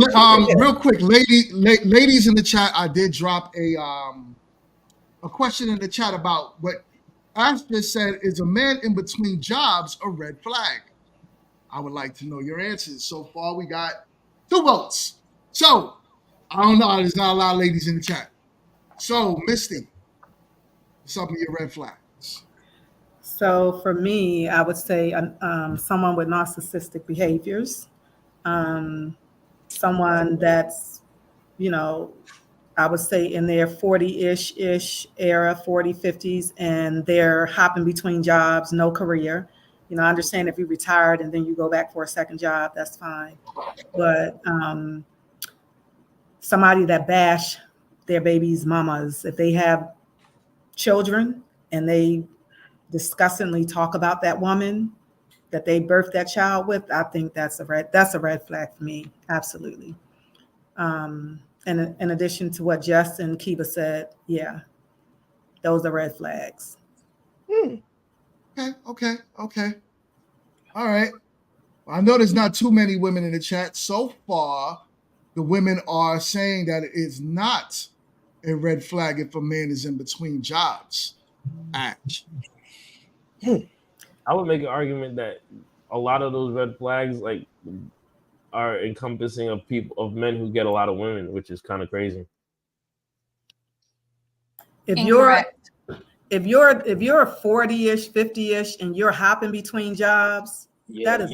real quick, ladies in the chat, I did drop a question in the chat about what Ash just said. Is a man in between jobs a red flag? I would like to know your answers. So far, we got 2 votes. So I don't know. There's not a lot of ladies in the chat. So Misty, what's up with your red flags?
So for me, I would say someone with narcissistic behaviors, someone that's, I would say in their 40-ish era, 40, 50s, and they're hopping between jobs, no career. I understand if you retired and then you go back for a second job, that's fine. But somebody that bash their baby's mamas, if they have children and they disgustingly talk about that woman that they birthed that child with, I think that's a red flag for me. Absolutely. And in addition to what Jess and Kiva said, yeah, those are red flags.
Okay. All right. I know there's not too many women in the chat. So far, the women are saying that it is not a red flag if a man is in between jobs. Ash.
I would make an argument that a lot of those red flags are encompassing of men who get a lot of women, which is kind of crazy.
If if you're 40-ish, 50-ish, and you're hopping between jobs, that's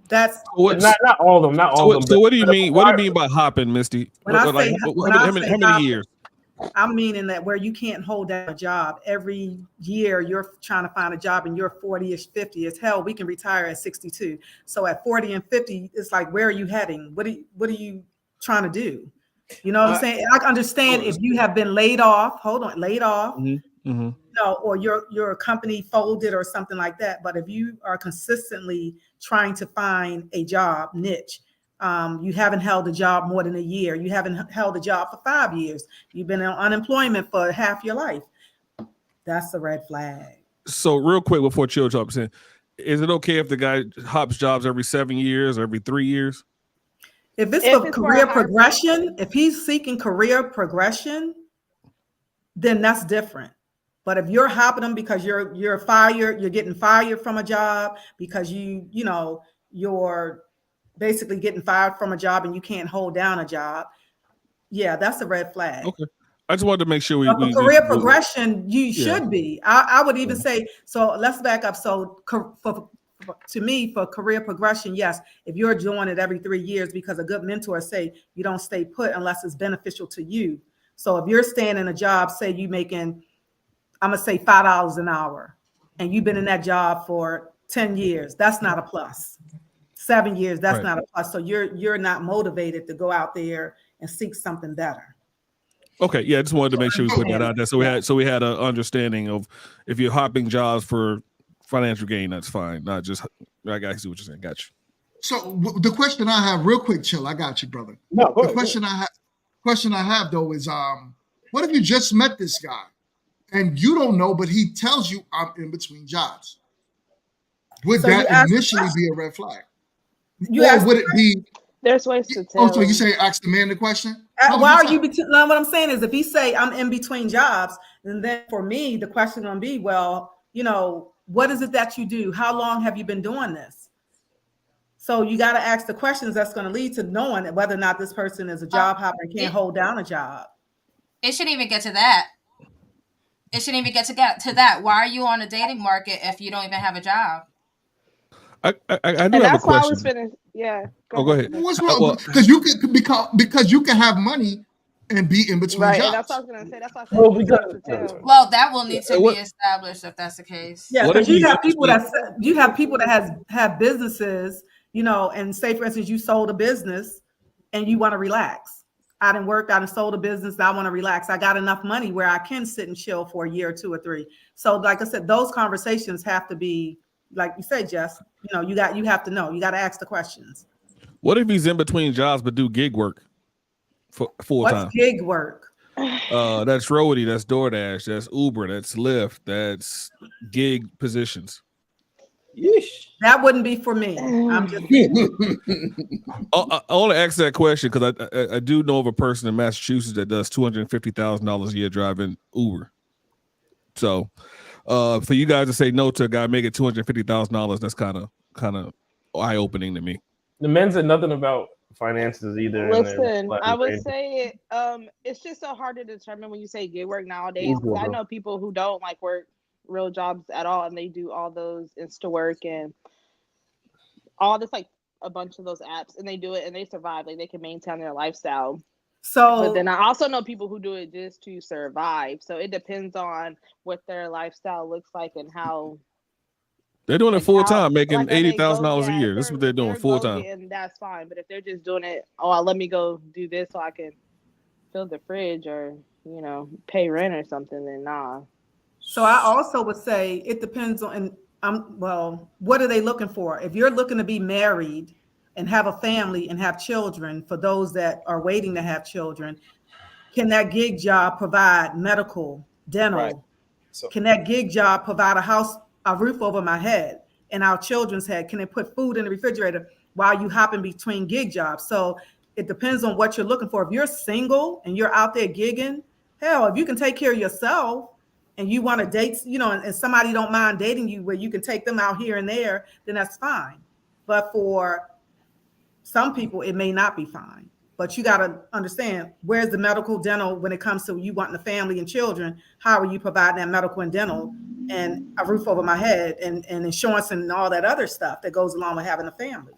not all of them, not all of them.
So what do you mean? What do you mean by hopping, Misty?
How
many
hopping,
years?
I'm meaning that where you can't hold down a job every year, you're trying to find a job and you're 40-ish, 50 as hell. We can retire at 62. So at 40 and 50, it's like, where are you heading? What are you trying to do? You know what I'm saying? I understand if you have been laid off, no, or your company folded or something like that. But if you are consistently trying to find a job niche, you haven't held a job more than a year. You haven't held a job for 5 years. You've been on unemployment for half your life. That's a red flag.
So real quick before Chill jumps in, is it okay if the guy hops jobs every 7 years or every 3 years?
If it's for career progression, if he's seeking career progression, then that's different. But if you're hopping them because you're fired, you're getting fired from a job because you're basically getting fired from a job and you can't hold down a job. Yeah, that's a red flag.
Okay. I just wanted to make sure we
career progression, you should be. I would even say, so let's back up. So to me, for career progression, yes, if you're doing it every 3 years, because a good mentor say you don't stay put unless it's beneficial to you. So if you're staying in a job, say you making, I'm gonna say $5 an hour, and you've been in that job for 10 years, that's not a plus. 7 years, that's not a plus. So you're not motivated to go out there and seek something better.
Okay, yeah, I just wanted to make sure we put that out there. So we had an understanding of if you're hopping jobs for financial gain, that's fine. Not just I got to see what you're saying. Got you.
So the question I have, real quick, Chill, I got you, brother.
No,
the question I have though is, what if you just met this guy and you don't know, but he tells you I'm in between jobs? Would that initially be a red flag? Or would it be?
There's ways to tell.
Oh, so you say ask the man the question?
Why are you between? What I'm saying is, if he say I'm in between jobs, then for me the question gonna be, well, what is it that you do? How long have you been doing this? So you got to ask the questions that's going to lead to knowing whether or not this person is a job hopper and can't hold down a job.
It shouldn't even get to that. It shouldn't even get to that. Why are you on a dating market if you don't even have a job?
I do have a question.
I was finished. Yeah.
Go ahead.
What's wrong? Because you can have money and be in between jobs.
And that's what I was going to say. That's what I said.
Well, that will need to be established if that's the case.
Yeah, because you have people that have businesses, and say for instance you sold a business and you want to relax. I done worked, I done sold a business, I want to relax. I got enough money where I can sit and chill for a year or 2 or 3. So like I said, those conversations have to be, like you said, Jess, you have to know, you got to ask the questions.
What if he's in between jobs but do gig work for full time?
What's gig work?
That's roadie, that's DoorDash, that's Uber, that's Lyft, that's gig positions.
Yeesh.
That wouldn't be for me. I'm just.
I want to ask that question because I do know of a person in Massachusetts that does $250,000 a year driving Uber. So, for you guys to say no to a guy making $250,000, that's kind of eye opening to me.
The men said nothing about finances either.
Listen, I would say it's just so hard to determine when you say gig work nowadays. I know people who don't like work real jobs at all, and they do all those Insta work and all this, like a bunch of those apps, and they do it and they survive, like they can maintain their lifestyle. But then I also know people who do it just to survive. So it depends on what their lifestyle looks like and how
they're doing it full time, making $80,000 a year. That's what they're doing full time,
and that's fine. But if they're just doing it, let me go do this so I can fill the fridge or pay rent or something, then nah.
So I also would say it depends on, what are they looking for? If you're looking to be married and have a family and have children, for those that are waiting to have children, can that gig job provide medical, dental? Right. Can that gig job provide a roof over my head and our children's head? Can it put food in the refrigerator while you hopping between gig jobs? So it depends on what you're looking for. If you're single and you're out there gigging, hell, if you can take care of yourself, and you want to date, and somebody don't mind dating you where you can take them out here and there, then that's fine. But for some people, it may not be fine. But you got to understand, where's the medical, dental when it comes to you wanting a family and children? How are you providing that medical and dental and a roof over my head and insurance and all that other stuff that goes along with having a family?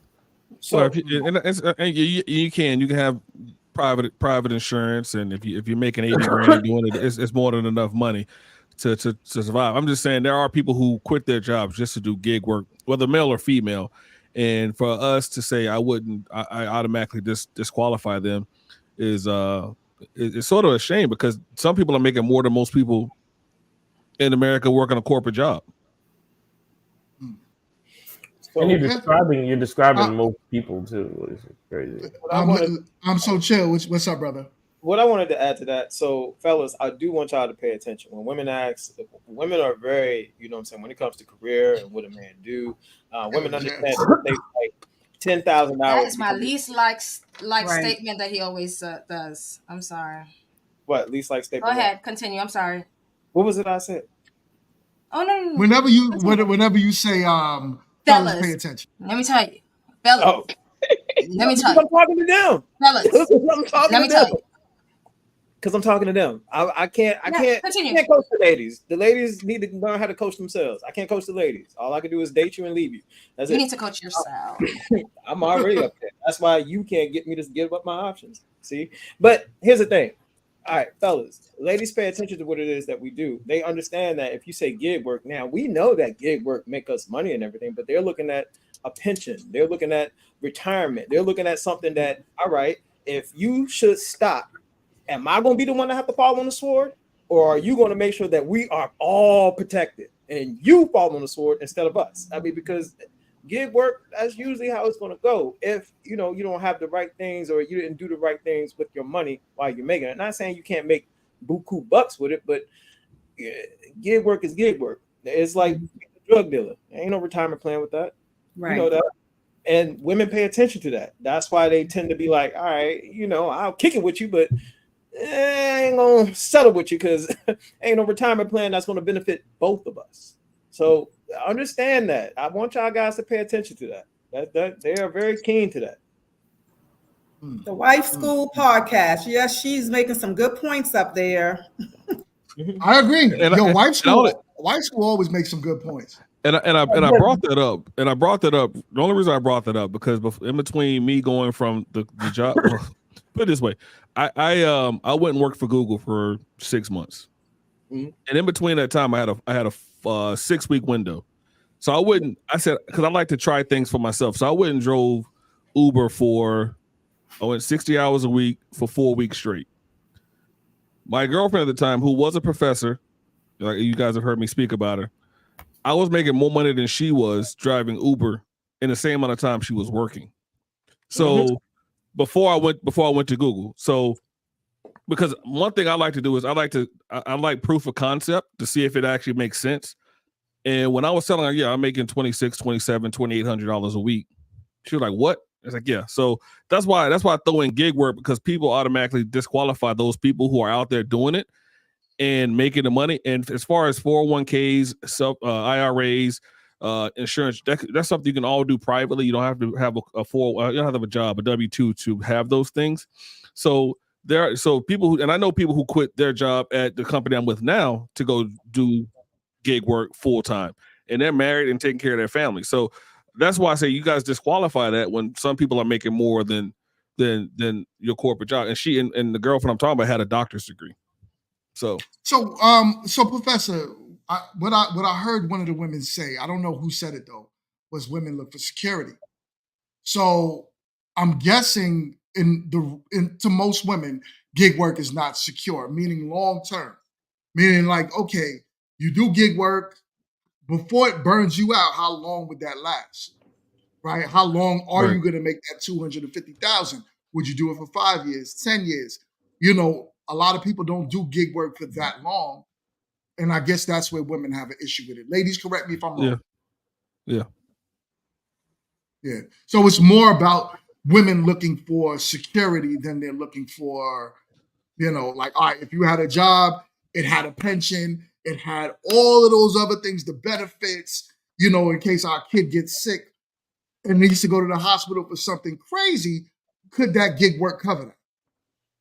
So well, and you can have private insurance, and if you're making 80 grand doing it, it's more than enough money to survive. I'm just saying there are people who quit their jobs just to do gig work, whether male or female. And for us to say I automatically disqualify them is it's sort of a shame, because some people are making more than most people in America working a corporate job.
And you're describing most people too. It's crazy.
I'm so chill. What's up, brother?
What I wanted to add to that, so fellas, I do want y'all to pay attention. When women ask, women are very, you know what I'm saying, when it comes to career and what a man do, women understand that they like 10,000 hours.
That is my least like statement that he always does. I'm sorry.
What, least like statement?
Go ahead, continue. I'm sorry.
What was it I said?
Oh no.
Whenever you say fellas, pay attention.
Let me tell you. Fellas.
Oh.
Let me tell you.
I'm talking to them.
Fellas. Let me tell you.
Because I'm talking to them. I can't coach the ladies. The ladies need to learn how to coach themselves. I can't coach the ladies. All I can do is date you and leave you. That's
you
it.
need to coach yourself.
I'm already up there. That's why you can't get me to give up my options. See? But here's the thing. All right, fellas, ladies, pay attention to what it is that we do. They understand that if you say gig work, now we know that gig work make us money and everything, but they're looking at a pension. They're looking at retirement. They're looking at something that, all right, if you should stop, am I going to be the one to have to fall on the sword? Or are you going to make sure that we are all protected and you fall on the sword instead of us? I mean, because gig work, that's usually how it's going to go. If, you know, you don't have the right things or you didn't do the right things with your money while you're making it. I'm not saying you can't make buku bucks with it, but gig work is gig work. It's like a drug dealer. There ain't no retirement plan with that.
Right.
You know that. And women pay attention to that. That's why they tend to be like, all right, you know, I'll kick it with you, but I ain't gonna settle with you because ain't no retirement plan that's gonna benefit both of us. So understand that. I want y'all guys to pay attention to that. They are very keen to that.
The Wife School podcast. Yes, she's making some good points up there.
I agree. Wife School always makes some good points.
And I brought that up. And I brought that up. The only reason I brought that up because in between me going from the job, put it this way, I went and worked for Google for 6 months, and in between that time, I had a 6-week window. So I said because I like to try things for myself. So I went and drove Uber I went 60 hours a week for 4 weeks straight. My girlfriend at the time, who was a professor, like you guys have heard me speak about her, I was making more money than she was driving Uber in the same amount of time she was working. So before I went to Google. So because one thing I like to do is I like proof of concept to see if it actually makes sense. And when I was telling her, I'm making $2,600, $2,700, $2,800 a week. She was like, what? I was like, yeah. So that's why I throw in gig work, because people automatically disqualify those people who are out there doing it and making the money. And as far as 401ks, IRAs, insurance, that's something you can all do privately. You don't have to have you don't have to have a job, a W-2 to have those things. So people and I know people who quit their job at the company I'm with now to go do gig work full time, and they're married and taking care of their family. So that's why I say you guys disqualify that when some people are making more than your corporate job. And she and the girlfriend I'm talking about had a doctor's degree. So
Professor, what I heard one of the women say, I don't know who said it though, was women look for security. So I'm guessing to most women, gig work is not secure, meaning long term, meaning like, okay, you do gig work before it burns you out. How long would that last? Right? How long are you going to make that $250,000? Would you do it for 5 years, 10 years? You know, a lot of people don't do gig work for that long. And I guess that's where women have an issue with it. Ladies, correct me if I'm wrong.
Yeah.
So it's more about women looking for security than they're looking for, like, all right, if you had a job, it had a pension, it had all of those other things, the benefits, in case our kid gets sick and needs to go to the hospital for something crazy, could that gig work cover that?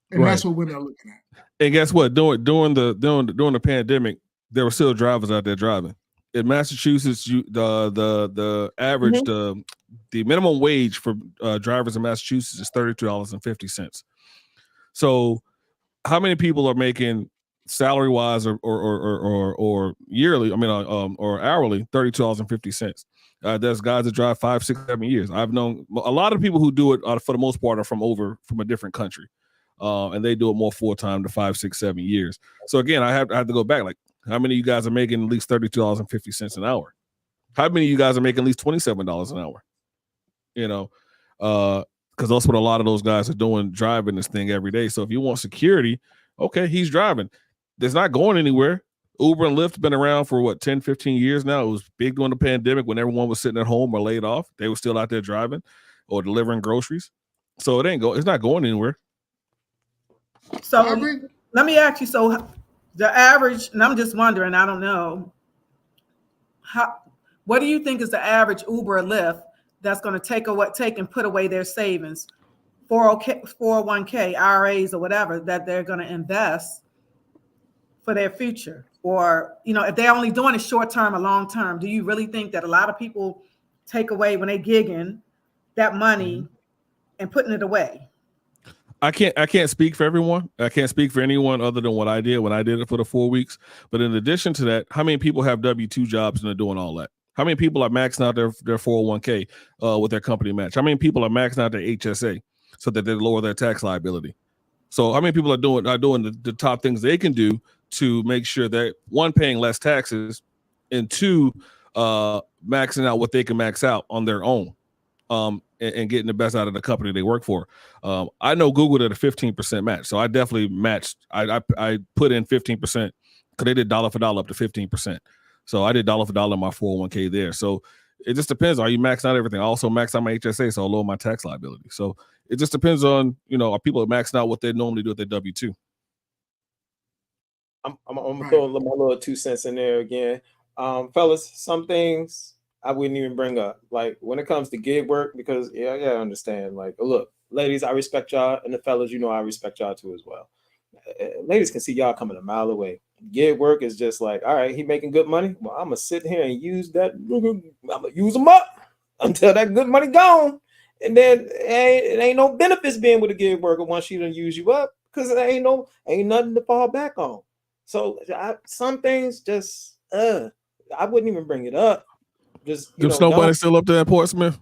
And that's what women are looking at.
And guess what? During the pandemic, there were still drivers out there driving. In Massachusetts, the average the minimum wage for drivers in Massachusetts is $32.50. So, how many people are making salary wise or yearly? I mean, or hourly $32.50. There's guys that drive 5, 6, 7 years. I've known a lot of people who do it for the most part are from a different country, and they do it more full time to 5, 6, 7 years. So again, I have to go back. Like, how many of you guys are making at least $32.50 an hour? How many of you guys are making at least $27 an hour? You know, because that's what a lot of those guys are doing, driving this thing every day. So if you want security, okay, he's driving. It's not going anywhere. Uber and Lyft have been around for what, 10, 15 years now. It was big during the pandemic when everyone was sitting at home or laid off. They were still out there driving or delivering groceries. So it's not going anywhere.
So let me ask you, so the average, and I'm just wondering, I don't know, what do you think is the average Uber or Lyft that's going to take and put away their savings, 401k, IRAs or whatever, that they're going to invest for their future? Or, you know, if they're only doing it short term or long term, do you really think that a lot of people take away when they gigging that money and putting it away?
I can't speak for everyone. I can't speak for anyone other than what I did when I did it for the 4 weeks. But in addition to that, how many people have W-2 jobs and are doing all that? How many people are maxing out their 401k with their company match? How many people are maxing out their HSA so that they lower their tax liability? So how many people are doing the top things they can do to make sure that, one, paying less taxes, and two, maxing out what they can max out on their own, and getting the best out of the company they work for. I know Google did a 15% match, so I definitely matched. I put in 15% because they did dollar for dollar up to 15%. So I did dollar for dollar in my 401k there. So it just depends. Are you maxing out everything? I also maxed out my HSA, so I'll lower my tax liability. So it just depends on, are people maxing out what they normally do with their W-2.
I'm gonna throw my little 2 cents in there again. Fellas, some things I wouldn't even bring up. Like when it comes to gig work, because I understand. Like, look, ladies, I respect y'all, and the fellas, I respect y'all too as well. Ladies can see y'all coming a mile away. Gig work is just like, all right, he making good money. Well, I'm gonna sit here and use that. I'm gonna use them up until that good money gone, and then it ain't no benefits being with a gig worker once she done use you up, because it ain't nothing to fall back on. So some things just I wouldn't even bring it up. Just
the snow bunny's still up there in Portsmouth.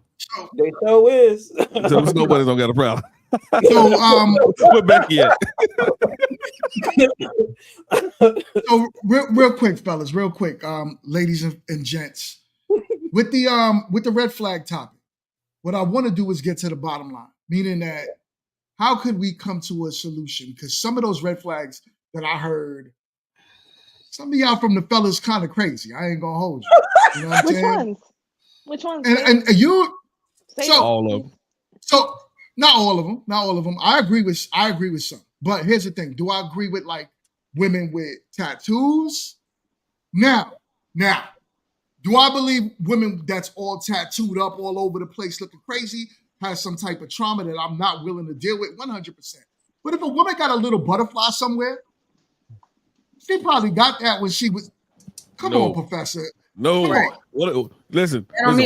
They so is.
So snow bunnies don't got a problem. So where Becky at?
So real quick, fellas, real quick, ladies and gents, with the red flag topic, what I want to do is get to the bottom line, meaning that how could we come to a solution? Because some of those red flags that I heard, some of y'all from the fellas kind of crazy. I ain't gonna hold you. You know what I'm saying?
Which ones?
And you, so
all of them.
So not all of them. Not all of them. I agree with some. But here's the thing: do I agree with like women with tattoos? Now, do I believe women that's all tattooed up all over the place, looking crazy, has some type of trauma that I'm not willing to deal with? 100%. But if a woman got a little butterfly somewhere, she probably got that when she was. Come on, Professor.
No.
Right.
Listen. What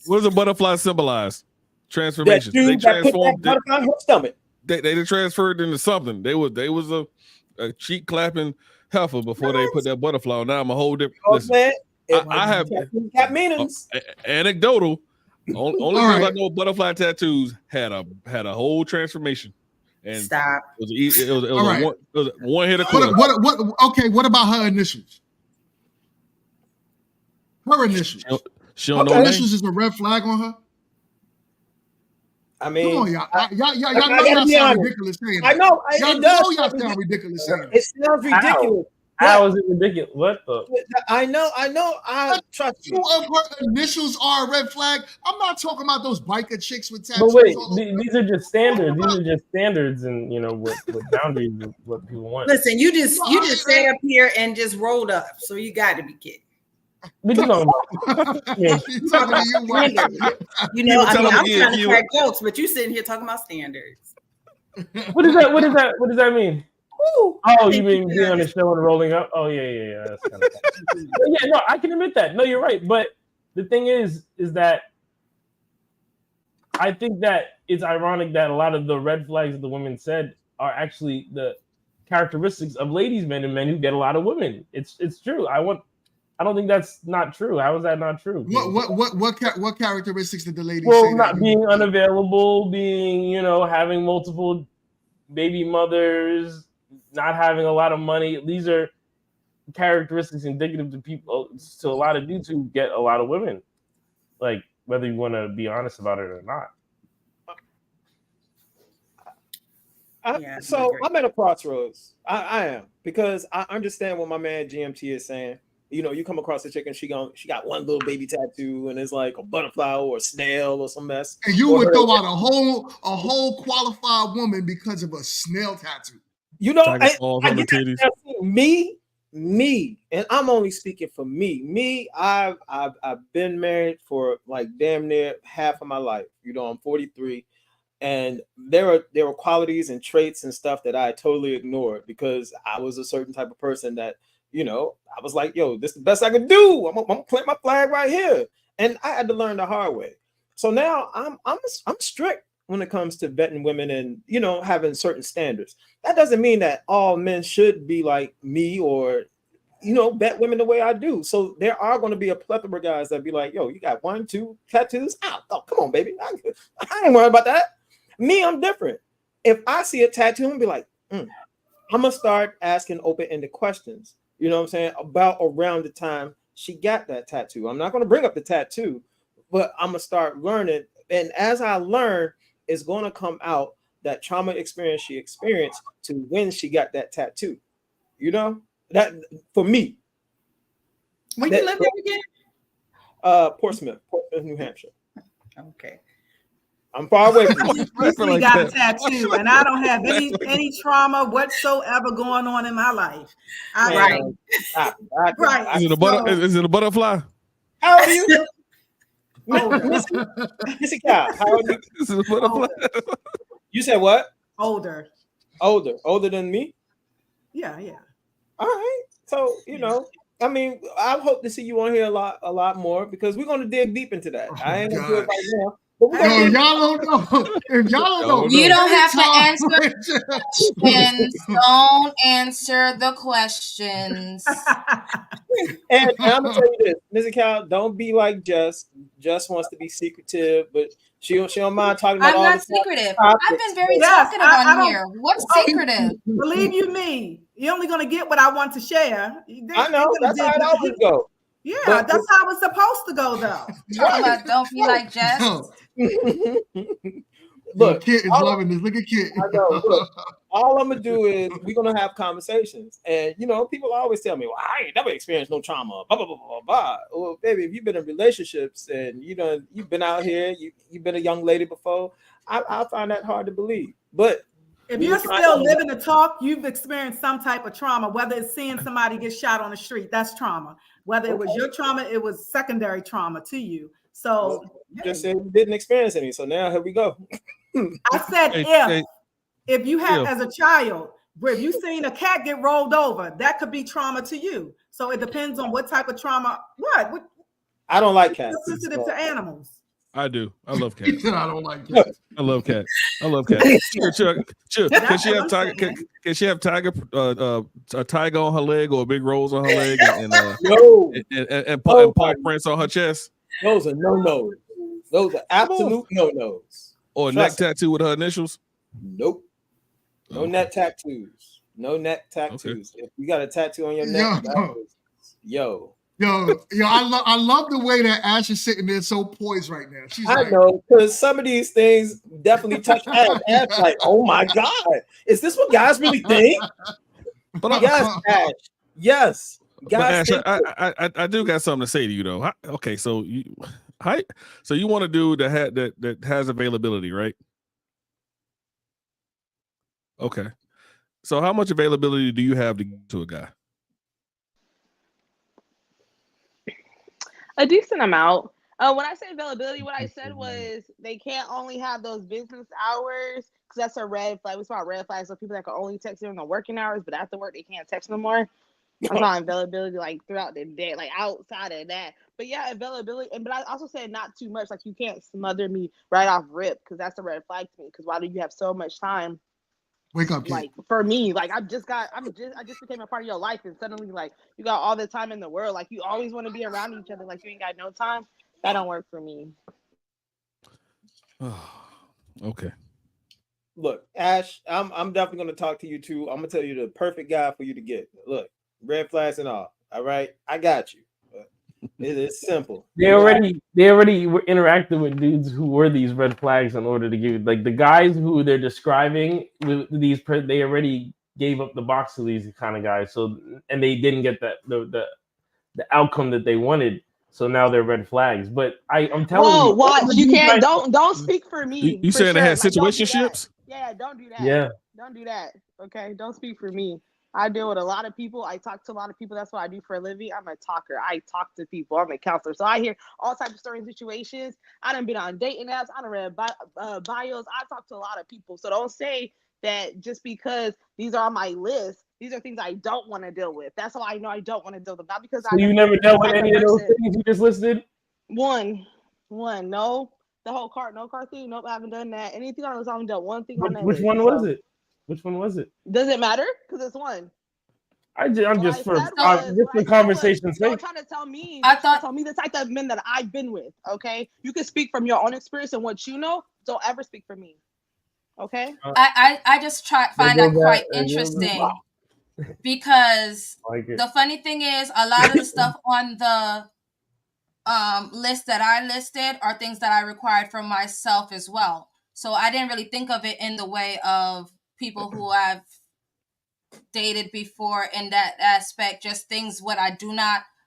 does a butterfly symbolize? Transformation. They transformed.
Butterfly in her stomach.
They transferred into something. They was a cheek clapping heifer before they put that butterfly on. Now I'm a whole different. Listen, I have anecdotal. Only because I know butterfly tattoos had a whole transformation. And
Stop.
It was a one hit.
Okay, what about her initials? Her initials.
She don't
her
know
initials is a red flag on her.
I mean,
come on, y'all know y'all sound ridiculous saying that.
I know.
Y'all know y'all sound ridiculous saying that.
It sounds ridiculous.
How is it ridiculous? What the?
I know. I trust you.
Two of her initials are a red flag. I'm not talking about those biker chicks with tattoos.
But wait, these are just standards. These are just standards, and what boundaries of what people want.
Listen, you just sat up here and just rolled up, so you got to be kidding.
What you talking about? Yeah.
He's talking to you, Mike.
You know, I mean, I'm
yeah,
trying to crack jokes, but you sitting here talking about standards.
What is that? What is that? What does that mean?
Ooh,
Oh, you mean being on the show and rolling up? Oh, yeah. That's kind of yeah, no, I can admit that. No, you're right. But the thing is that I think that it's ironic that a lot of the red flags that the women said are actually the characteristics of ladies, men, and men who get a lot of women. It's true. I don't think that's not true. How is that not true?
What characteristics did the lady say?
Well, not being unavailable, being having multiple baby mothers, not having a lot of money. These are characteristics indicative to a lot of dudes who get a lot of women. Like whether you want to be honest about it or not.
So I'm at a crossroads. I am, because I understand what my man GMT is saying. You come across a chick and she got one little baby tattoo and it's like a butterfly or a snail or some mess.
And you would throw out a whole qualified woman because of a snail tattoo.
Me, and I'm only speaking for me. I've been married for like damn near half of my life. I'm 43. And there were qualities and traits and stuff that I totally ignored because I was a certain type of person that, I was like, yo, this is the best I can do. I'm gonna plant my flag right here. And I had to learn the hard way. So now I'm strict when it comes to vetting women and, having certain standards. That doesn't mean that all men should be like me or, vet women the way I do. So there are going to be a plethora of guys that be like, yo, you got 1, 2 tattoos? Oh, come on, baby. I ain't worried about that. Me, I'm different. If I see a tattoo, I'm gonna be like, I'm gonna start asking open-ended questions. You know what I'm saying? About around the time she got that tattoo. I'm not gonna bring up the tattoo, but I'm gonna start learning. And as I learn, it's gonna come out that trauma experience she experienced to when she got that tattoo. That for me.
Where you live again?
Portsmouth, New Hampshire.
Okay.
I'm far away from
you. Recently got a tattoo, and I don't have any trauma whatsoever going on in my life.
Right.
Is it a butterfly?
How old are you? Missy Cow, how old are you?
Is it a butterfly?
You said what?
Older
than me?
Yeah.
All right. So, I mean, I hope to see you on here a lot more because we're going to dig deep into that. I ain't going to do it right now.
Y'all don't know. If y'all don't know,
you don't have to answer questions. Don't answer the questions.
And I'm gonna tell you this, Mrs. Cal, don't be like Jess. Jess wants to be secretive, but she don't mind talking about.
I'm not secretive. I've been very talkative on here. What's secretive?
Believe you me, you're only gonna get what I want to share.
I know that's how it always go.
Yeah, that's how it's supposed to go, though.
Don't be like Jess.
Look,
Kit is loving this. Look at Kit.
I know. Look, all I'm gonna do is we're gonna have conversations, and people always tell me, "Well, I ain't never experienced no trauma." Blah blah blah blah blah. Well, baby, if you've been in relationships and you've been out here, you've been a young lady before, I find that hard to believe. But
if you're still living the talk, you've experienced some type of trauma. Whether it's seeing somebody get shot on the street, that's trauma. Whether it was your trauma, it was secondary trauma to you. So
you just said you didn't experience any. So now here we go.
I said if you have as a child, if you seen a cat get rolled over, that could be trauma to you. So it depends on what type of trauma. What?
I don't like cats.
You're sensitive to animals.
I do. I love cats.
I don't like cats.
I love cats. Sure. Can she have tiger a tiger on her leg or a big rose on her leg and paw prints on her chest?
Those are no-nos. Those are absolute no-nos.
Or a neck tattoo with her initials?
Nope. No neck tattoos. No neck tattoos. Okay. If you got a tattoo on your neck, yo,
I love the way that Ash is sitting there so poised right now.
I know, because some of these things definitely touch Ash. Ash like, oh my God, is this what guys really think? But yes, Ash. Yes.
Guys, I do got something to say to you though. Okay, so you want a dude that has availability, right? Okay. So how much availability do you have to get to a guy?
A decent amount. When I say availability, what I said was they can't only have those business hours because that's a red flag. We saw red flags of people that can only text during the working hours, but after work they can't text no more. I'm talking availability like throughout the day, like outside of that. But yeah, availability. But I also said not too much. Like you can't smother me right off rip because that's a red flag to me. Because why do you have so much time?
Wake up, kid.
Like for me, like I just became a part of your life, and suddenly like you got all the time in the world. Like you always want to be around each other. Like you ain't got no time. That don't work for me.
Okay.
Look, Ash, I'm definitely gonna talk to you too. I'm gonna tell you the perfect guy for you to get. Look, red flags and all. All right, I got you. It's simple.
They already were interacting with dudes who were these red flags in order to give, like the guys who they're describing with these. They already gave up the box to these kind of guys. So and they didn't get the outcome that they wanted. So now they're red flags. But I'm telling you,
watch you can't don't speak for me.
You saying
sure.
they had
like,
situationships?
Yeah, don't do that.
Yeah,
don't do that. Okay, don't speak for me. I deal with a lot of people. I talk to a lot of people. That's what I do for a living. I'm a talker. I talk to people. I'm a counselor. So I hear all types of stories and situations. I done been on dating apps. I done read bios. I talk to a lot of people. So don't say that just because these are on my list, these are things I don't want to deal with. That's how I know I don't want to deal with them. Not because
so you never dealt with any of those things you just listed?
One. No. The whole no car thing. Nope, I haven't done that. Anything on this, I haven't done one thing on that
Which
list.
one was it? Which one was it?
Does it matter? Because it's one.
I'm just for conversation's sake.
Don't try to tell me. Tell me the type of men that I've been with. Okay, you can speak from your own experience and what you know. Don't ever speak for me. Okay.
I just find that quite interesting because the funny thing is a lot of the stuff on the list that I listed are things that I required from myself as well. So I didn't really think of it in the way of people who I've dated before in that aspect. Just things what I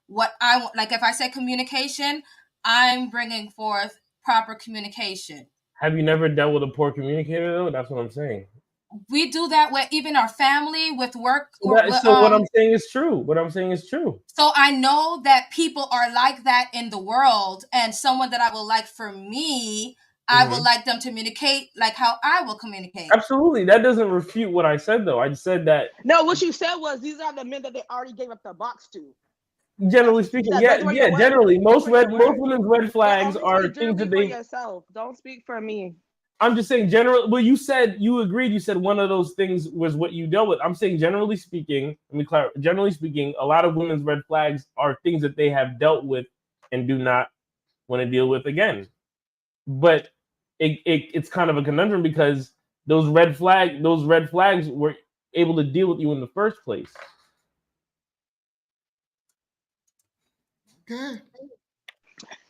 want. Like if I say communication, I'm bringing forth proper communication.
Have you never dealt with a poor communicator though? That's what I'm saying.
We do that with even our family, with work.
So what I'm saying is true.
So I know that people are like that in the world, and someone that I will like for me, I would like them to communicate like how I will communicate.
Absolutely. That doesn't refute what I said, though. I just said that.
No, what you said was these are the men that they already gave up the box to.
Generally speaking, generally, most women's red flags are things that they.
Yourself. Don't speak for me.
I'm just saying, general. Well, you agreed. You said one of those things was what you dealt with. I'm saying, generally speaking, let me clarify. Generally speaking, a lot of women's red flags are things that they have dealt with and do not want to deal with again. But it's kind of a conundrum because those red flags were able to deal with you in the first place.
Okay.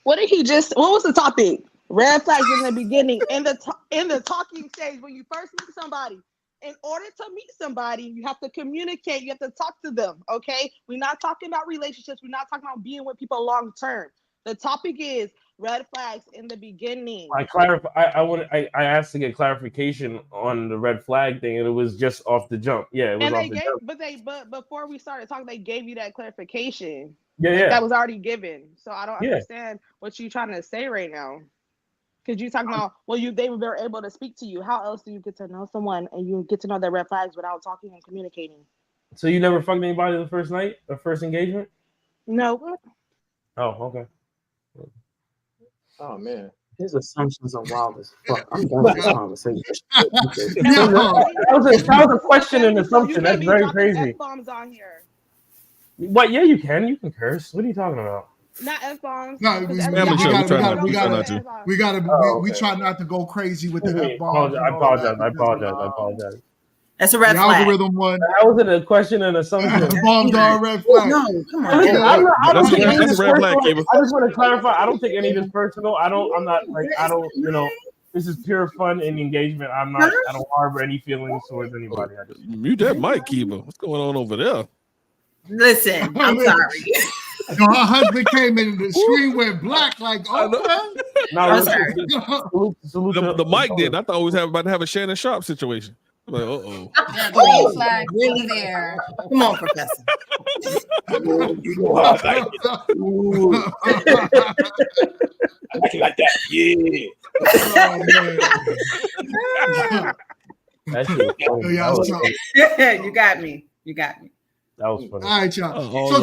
What was the topic? Red flags in the beginning, in the talking stage when you first meet somebody. In order to meet somebody, you have to communicate. You have to talk to them. Okay, we're not talking about relationships. We're not talking about being with people long term. The topic is red flags in the beginning.
I asked to get clarification on the red flag thing, and it was just off the jump. Yeah, it was off the jump.
But before we started talking, they gave you that clarification.
Yeah.
That was already given. So I don't understand what you're trying to say right now. Because you're talking about, they were able to speak to you. How else do you get to know someone and you get to know their red flags without talking and communicating?
So you never fucked anybody the first night or first engagement?
No.
Oh, okay.
Oh man,
his assumptions are wild as fuck. I'm done with this conversation.
That was a question and assumption. That's very crazy.
F-bombs on here.
What? Yeah, you can curse. What are you talking about?
Not F-bombs.
No, we try not to go crazy with the F-bombs.
I apologize.
That's a red flag.
Algorithm one.
That wasn't a question and assumption.
The bombs are a red flag.
No, come on.
I don't take any of this personal. I just want to clarify. I don't take any of this personal. This is pure fun and engagement. I don't harbor any feelings towards anybody.
Mute that mic, Kiva. What's going on over there?
Listen, I'm sorry.
Her husband came in and the screen went black like, oh,
no,
the mic did. I thought we was about to have a Shannon Sharp situation. Like, uh-oh.
The green flag really there.
Come on, Professor.
You know how I like it. Ooh. I like it like that. Yeah.
Oh, man.
You got me. You got me.
That was funny.
All right, y'all. So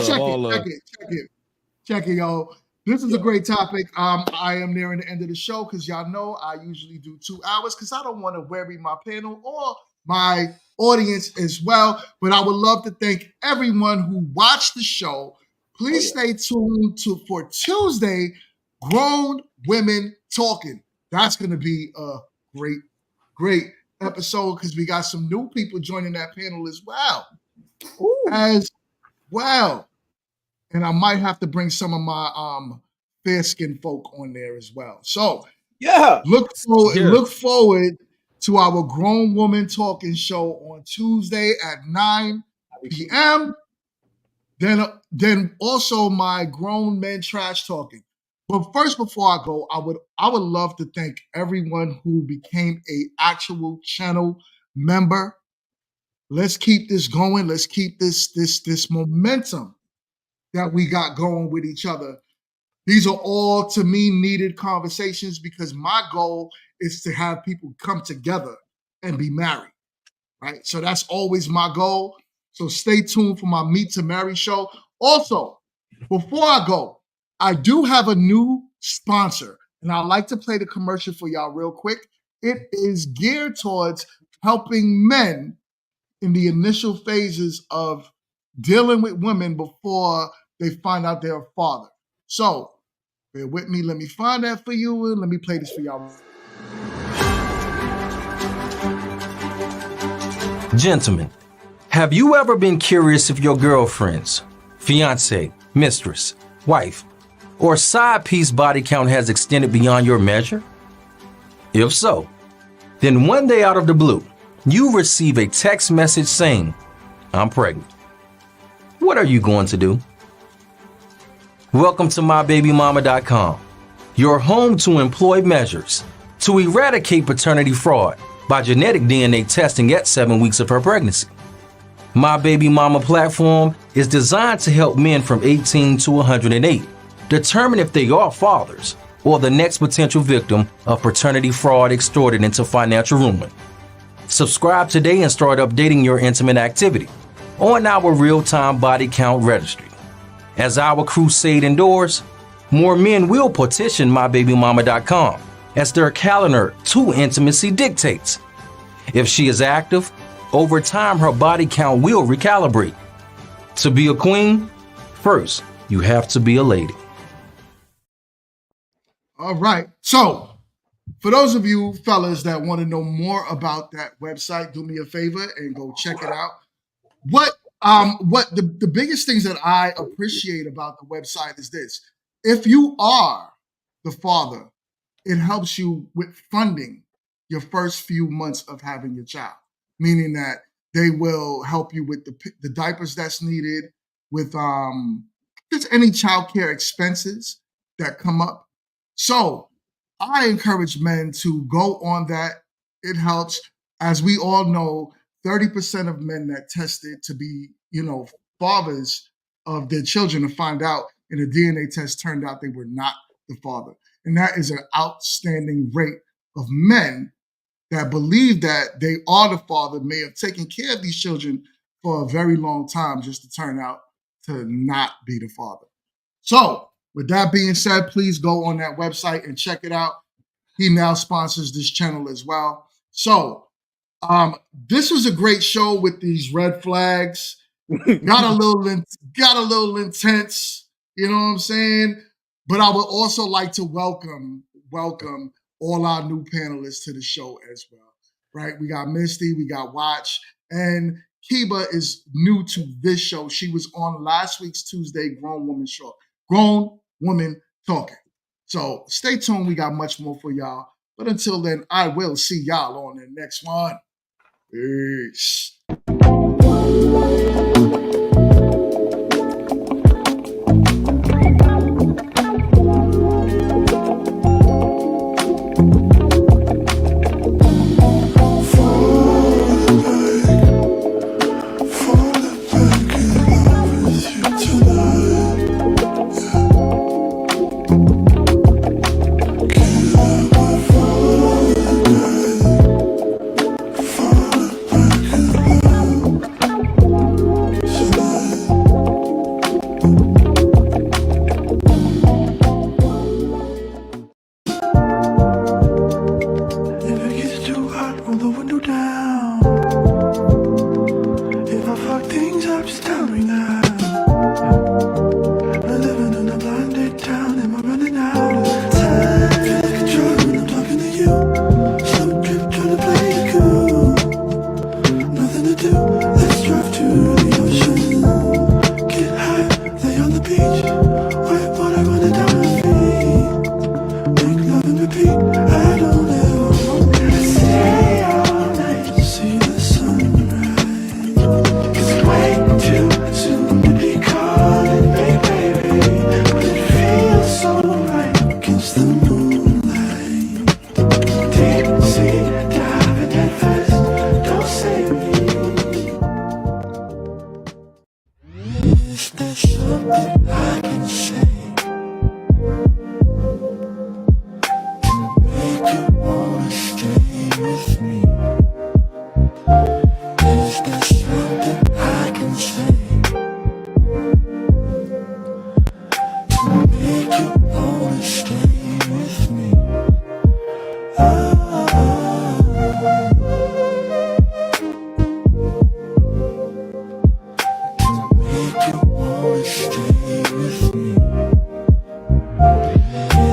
check it, y'all. This is a great topic. I am nearing the end of the show because y'all know I usually do 2 hours because I don't want to weary my panel or my audience as well. But I would love to thank everyone who watched the show. Please stay tuned for Tuesday, Grown Women Talking. That's going to be a great episode because we got some new people joining that panel as well. And I might have to bring some of my fair-skinned folk on there as well. So look forward to our Grown Woman Talking show on Tuesday at 9 p.m. Then also my Grown Men Trash Talking. But first, before I go, I would love to thank everyone who became a actual channel member. Let's keep this going. Let's keep this momentum that we got going with each other. These are all, to me, needed conversations because my goal is to have people come together and be married, right? So that's always my goal. So stay tuned for my Meet to Marry show. Also, before I go, I do have a new sponsor, and I'd like to play the commercial for y'all real quick. It is geared towards helping men in the initial phases of dealing with women before they find out they're a father. So, bear with me. Let me find that for you, and let me play this for y'all.
Gentlemen, have you ever been curious if your girlfriend's, fiance, mistress, wife, or side piece body count has extended beyond your measure? If so, then one day out of the blue, you receive a text message saying, "I'm pregnant." What are you going to do? Welcome to MyBabyMama.com, your home to employ measures to eradicate paternity fraud by genetic DNA testing at 7 weeks of her pregnancy. My Baby Mama platform is designed to help men from 18 to 108 determine if they are fathers or the next potential victim of paternity fraud extorted into financial ruin. Subscribe today and start updating your intimate activity on our real-time body count registry. As our crusade endures, more men will petition MyBabyMama.com as their calendar to intimacy dictates. If she is active, over time her body count will recalibrate. To be a queen, first you have to be a lady.
All right. So, for those of you fellas that want to know more about that website, do me a favor and go check it out. What the biggest things that I appreciate about the website is this. If you are the father, it helps you with funding your first few months of having your child, meaning that they will help you with the diapers that's needed, with just any childcare expenses that come up. So I encourage men to go on that. It helps. As we all know, 30% of men that tested to be, fathers of their children to find out in a DNA test turned out they were not the father. And that is an outstanding rate of men that believe that they are the father, may have taken care of these children for a very long time just to turn out to not be the father. So with that being said, please go on that website and check it out. He now sponsors this channel as well. So this was a great show with these red flags. Got a little intense, you know what I'm saying? But I would also like to welcome all our new panelists to the show as well, right? We got Misty, we got Watch, and Kiba is new to this show. She was on last week's Tuesday Grown Woman Talking. So stay tuned. We got much more for y'all. But until then, I will see y'all on the next one. Peace.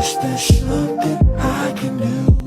Is there something I can do?